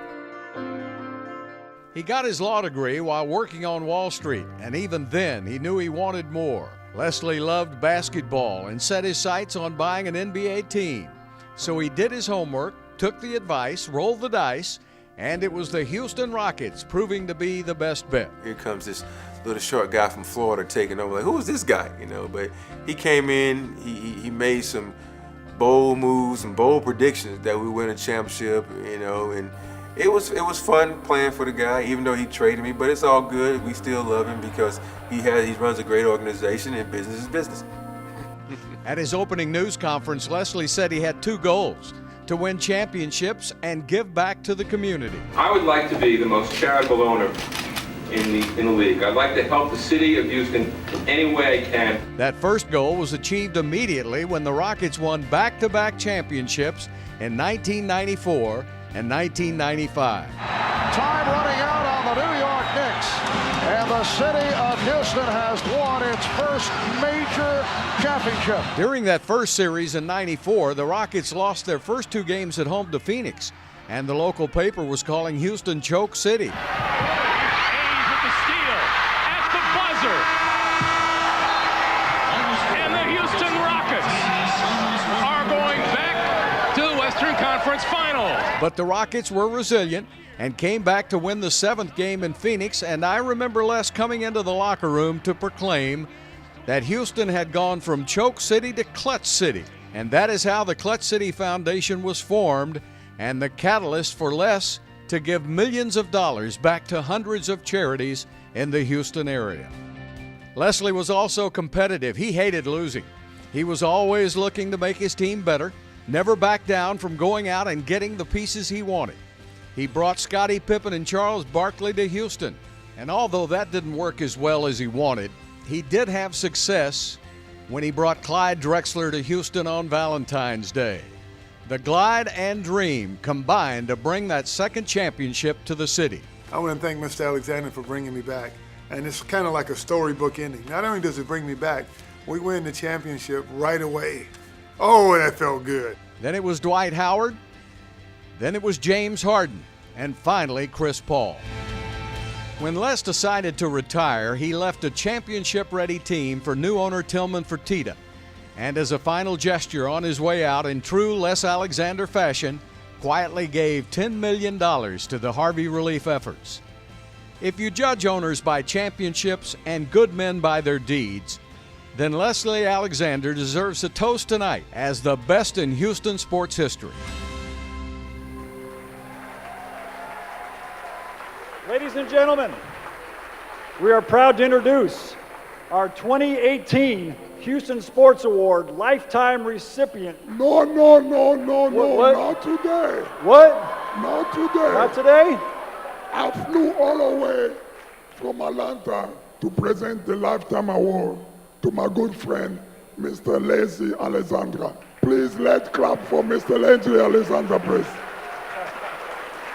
He got his law degree while working on Wall Street, and even then he knew he wanted more. Leslie loved basketball and set his sights on buying an NBA team. So he did his homework, took the advice, rolled the dice, and it was the Houston Rockets proving to be the best bet. Here comes this little short guy from Florida taking over. Like, who is this guy? You know, but he came in, he made some bold moves and bold predictions that we win a championship, you know, and it was fun playing for the guy, even though he traded me, but it's all good. We still love him because he runs a great organization, and business is business. At his opening news conference, Leslie said he had two goals: to win championships and give back to the community. I would like to be the most charitable owner in the league. I'd like to help the city of Houston any way I can. That first goal was achieved immediately when the Rockets won back-to-back championships in 1994 and 1995. Time running out on the New York Knicks, and the city of Houston has won its first major championship. During that first series in '94, the Rockets lost their first two games at home to Phoenix, and the local paper was calling Houston Choke City. And the Houston Rockets are going back to the Western Conference Final. But the Rockets were resilient and came back to win the seventh game in Phoenix, and I remember Les coming into the locker room to proclaim that Houston had gone from Choke City to Clutch City, and that is how the Clutch City Foundation was formed, and the catalyst for Les to give millions of dollars back to hundreds of charities in the Houston area. Leslie was also competitive. He hated losing. He was always looking to make his team better, never backed down from going out and getting the pieces he wanted. He brought Scottie Pippen and Charles Barkley to Houston, and although that didn't work as well as he wanted, he did have success when he brought Clyde Drexler to Houston on Valentine's Day. The Glide and Dream combined to bring that second championship to the city. I want to thank Mr. Alexander for bringing me back. And it's kind of like a storybook ending. Not only does it bring me back, we win the championship right away. Oh, that felt good. Then it was Dwight Howard. Then it was James Harden. And finally, Chris Paul. When Les decided to retire, he left a championship-ready team for new owner Tillman Fertitta. And as a final gesture on his way out, in true Les Alexander fashion, quietly gave $10 million to the Harvey relief efforts. If you judge owners by championships and good men by their deeds, then Leslie Alexander deserves a toast tonight as the best in Houston sports history. Ladies and gentlemen, we are proud to introduce our 2018 Houston Sports Award lifetime recipient. No, not today. What? Not today. Not today? I flew all the way from Atlanta to present the Lifetime Award to my good friend, Mr. Leslie Alexander. Please let's clap for Mr. Landry Alexander, please.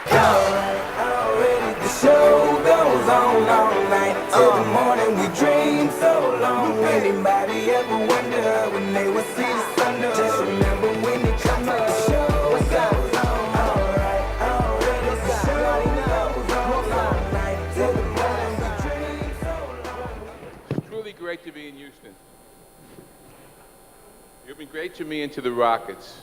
The show goes on all night till the morning. We dream so long. Anybody ever wonder when they would see the sun? Just remember when you come up, the show goes on all right. Already the show goes on all night till the morning. We dream so long. It's truly great to be in Houston. You've been great to me and to the Rockets.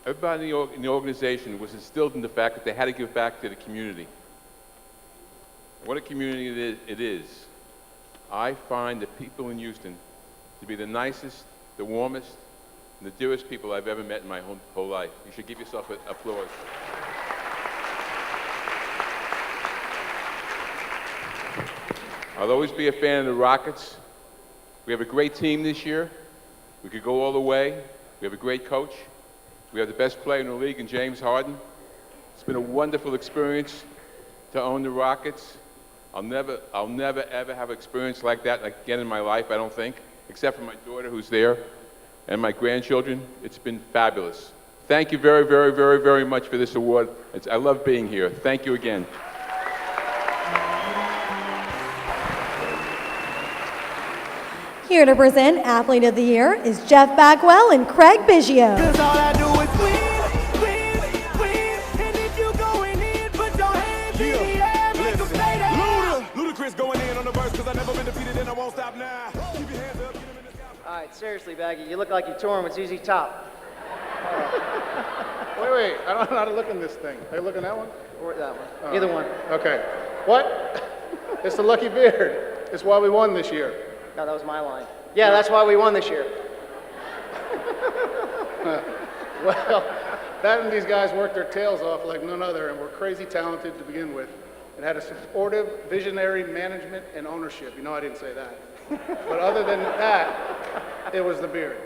Everybody in the organization was instilled in the fact that they had to give back to the community. What a community it is. I find the people in Houston to be the nicest, the warmest, and the dearest people I've ever met in my whole life. You should give yourself an applause. I'll always be a fan of the Rockets. We have a great team this year. We could go all the way. We have a great coach. We have the best player in the league in James Harden. It's been a wonderful experience to own the Rockets. I'll never ever have an experience like that again in my life, I don't think, except for my daughter who's there and my grandchildren. It's been fabulous. Thank you very, very, very, very much for this award. I love being here. Thank you again. Here to present Athlete of the Year is Jeff Bagwell and Craig Biggio. Cause all I do is win. And if you going in, put your hands in the air, make them say that. Ludacris going in on the verse, cause I've never been defeated and I won't stop now. Keep your hands up, get them in the sky. All right, seriously, Baggy, you look like you're torn with ZZ Top. Wait, I don't know how to look in this thing. Are you looking at that one? Or that one. Oh. Either one. Okay. What? It's the Lucky Beard. It's why we won this year. No, that was my line. Yeah, that's why we won this year. Well, that and these guys worked their tails off like none other and were crazy talented to begin with. It had a supportive, visionary management and ownership. You know I didn't say that. But other than that, it was the beard.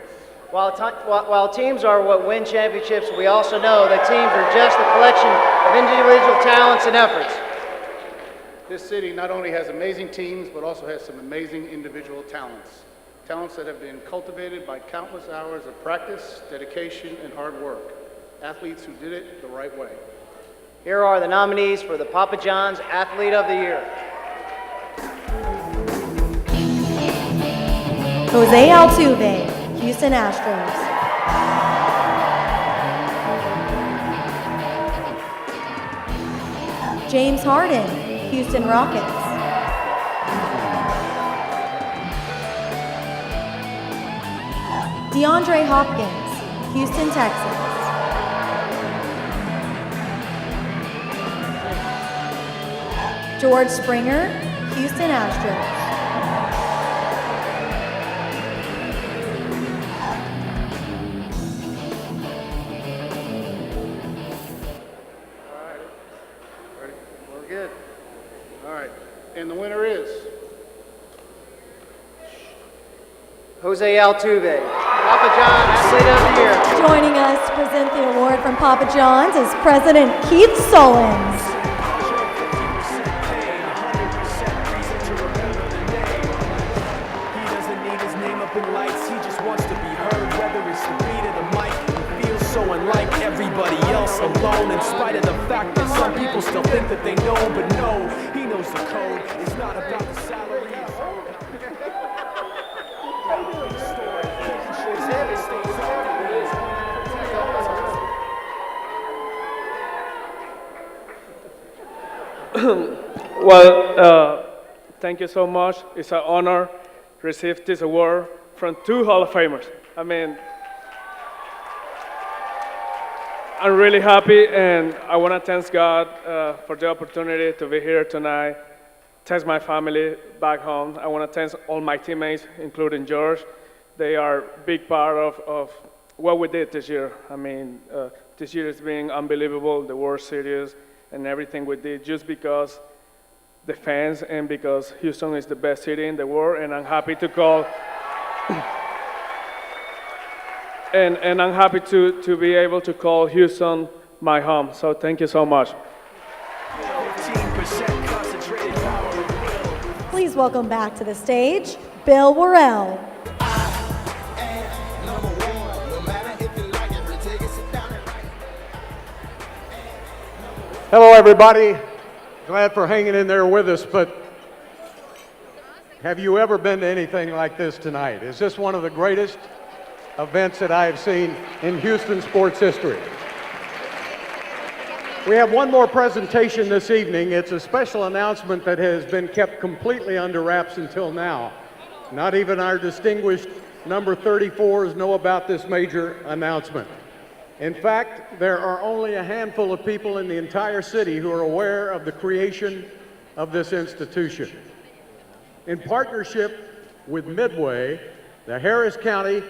While teams are what win championships, we also know that teams are just a collection of individual talents and efforts. This city not only has amazing teams, but also has some amazing individual talents. Talents that have been cultivated by countless hours of practice, dedication, and hard work. Athletes who did it the right way. Here are the nominees for the Papa John's Athlete of the Year. Jose Altuve, Houston Astros. James Harden, Houston Rockets. DeAndre Hopkins, Houston Texans. George Springer, Houston Astros. We're good. All right. And the winner is Jose Altuve, Papa John Athlete of the Year. Joining us to present the award from Papa John's is President Keith Solins. He doesn't need his name up in lights, he just wants to be heard, whether it's the beat of the mic. He feels so unlike everybody else, alone, in spite of the fact that some people still think that they know, but no, he knows the code. It's not about the salary. Well, thank you so much. It's an honor to receive this award from two Hall of Famers. I mean, I'm really happy, and I want to thank God for the opportunity to be here tonight. Thank my family back home. I want to thank all my teammates, including George. They are a big part of what we did this year. I mean, this year has been unbelievable, the World Series and everything we did, just because the fans and because Houston is the best city in the world, and I'm happy to call and I'm happy to be able to call Houston my home. So thank you so much. Please welcome back to the stage, Bill Worrell. Hello, everybody. Glad for hanging in there with us, but have you ever been to anything like this tonight? Is this one of the greatest events that I have seen in Houston sports history? We have one more presentation this evening. It's a special announcement that has been kept completely under wraps until now. Not even our distinguished number 34s know about this major announcement. In fact, there are only a handful of people in the entire city who are aware of the creation of this institution. In partnership with Midway, the Harris County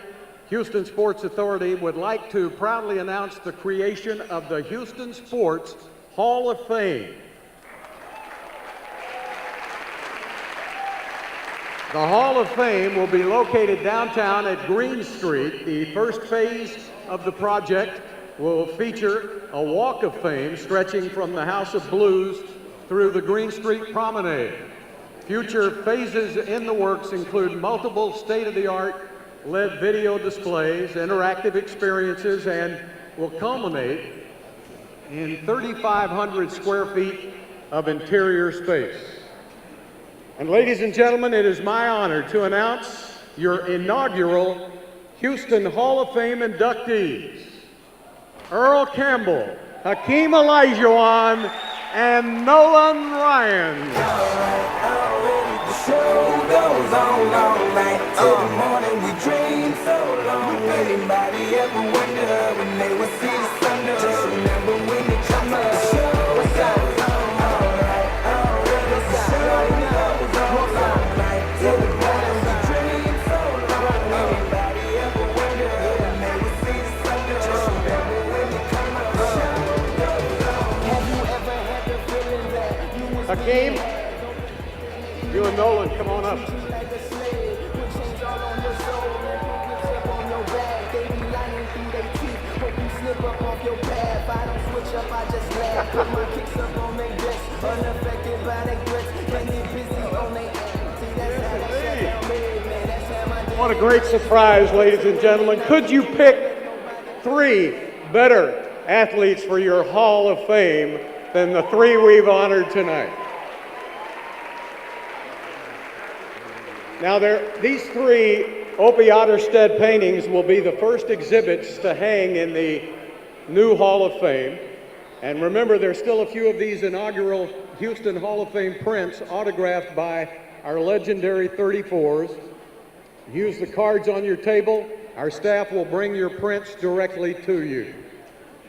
Houston Sports Authority would like to proudly announce the creation of the Houston Sports Hall of Fame. The Hall of Fame will be located downtown at Green Street. The first phase of the project will feature a walk of fame stretching from the House of Blues through the Green Street Promenade. Future phases in the works include multiple state-of-the-art LED video displays, interactive experiences, and will culminate in 3,500 square feet of interior space. And ladies and gentlemen, it is my honor to announce your inaugural Houston Hall of Fame inductees, Earl Campbell, Hakeem Olajuwon, and Nolan Ryan. The show goes on all night till the morning. We dream so long. Anybody ever wonder when they would see the sun? Just remember when you come up. The show goes on all right. The show goes on all night till the morning. We dream so long. Anybody ever wonder when they would see the sun? Just remember when you come up. The show goes on. Have you ever had the feeling that you was Hakeem, you and Nolan, come on up. What a great surprise, ladies and gentlemen. Could you pick 3 better athletes for your Hall of Fame than the 3 we've honored tonight? Now, these 3 Opie Otterstedt paintings will be the first exhibits to hang in the new Hall of Fame. And remember, there's still a few of these inaugural Houston Hall of Fame prints autographed by our legendary 34s. Use the cards on your table. Our staff will bring your prints directly to you.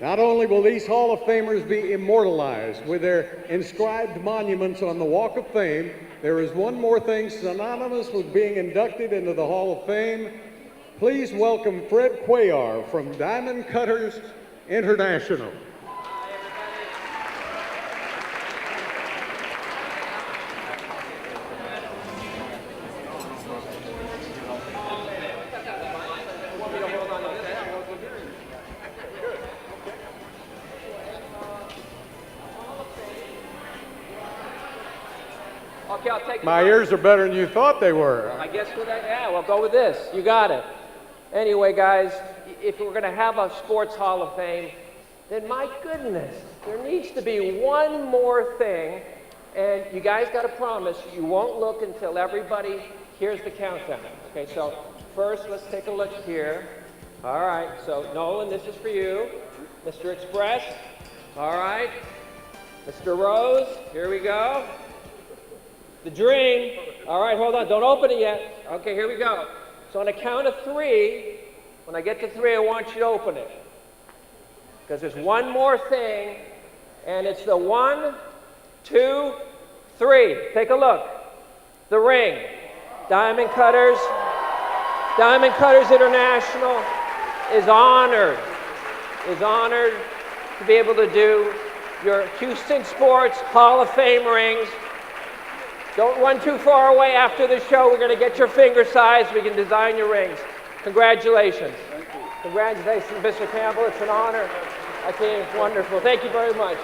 Not only will these Hall of Famers be immortalized with their inscribed monuments on the Walk of Fame, there is one more thing synonymous with being inducted into the Hall of Fame. Please welcome Fred Cuellar from Diamond Cutters International. Okay, I'll take My ears are better than you thought they were. I guess with that, yeah, we'll go with this. You got it. Anyway, guys, if we're going to have a sports Hall of Fame, then my goodness, there needs to be one more thing, and you guys got to promise you won't look until everybody hears the countdown. Okay, so first let's take a look here. All right, so Nolan, this is for you. Mr. Express, all right. Mr. Rose, here we go. The Dream, all right, hold on, don't open it yet. Okay, here we go. So on a count of 3, when I get to 3, I want you to open it. Because there's one more thing, and it's the 1, 2, 3. Take a look. The Ring. Diamond Cutters International is honored to be able to do your Houston Sports Hall of Fame rings. Don't run too far away after the show. We're going to get your finger size. We can design your rings. Congratulations. Thank you. Congratulations, Mr. Campbell. It's an honor. I think it's wonderful. Thank you very much.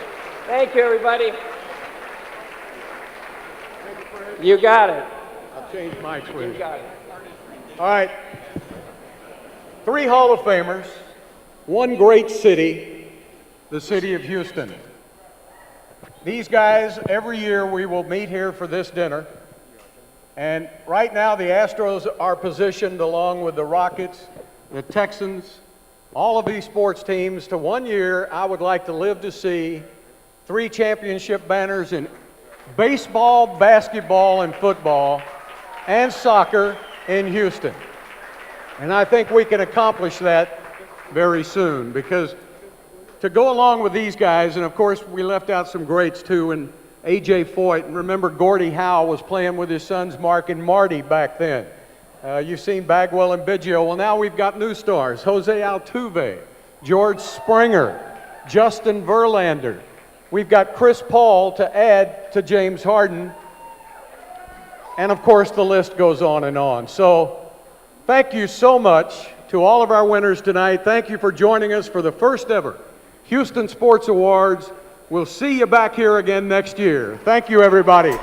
Thank you, everybody. You got it. I'll change my switch. You got it. All right. 3 Hall of Famers, 1 great city, the city of Houston. These guys, every year we will meet here for this dinner. And right now the Astros are positioned along with the Rockets, the Texans, all of these sports teams to 1 year. I would like to live to see 3 championship banners in baseball, basketball, and football, and soccer in Houston. And I think we can accomplish that very soon, because to go along with these guys, and of course we left out some greats too, and A.J. Foyt, and remember Gordie Howe was playing with his sons Mark and Marty back then. You've seen Bagwell and Biggio. Well, now we've got new stars, Jose Altuve, George Springer, Justin Verlander. We've got Chris Paul to add to James Harden, and of course the list goes on and on. So thank you so much to all of our winners tonight. Thank you for joining us for the first ever Houston Sports Awards. We'll see you back here again next year. Thank you, everybody.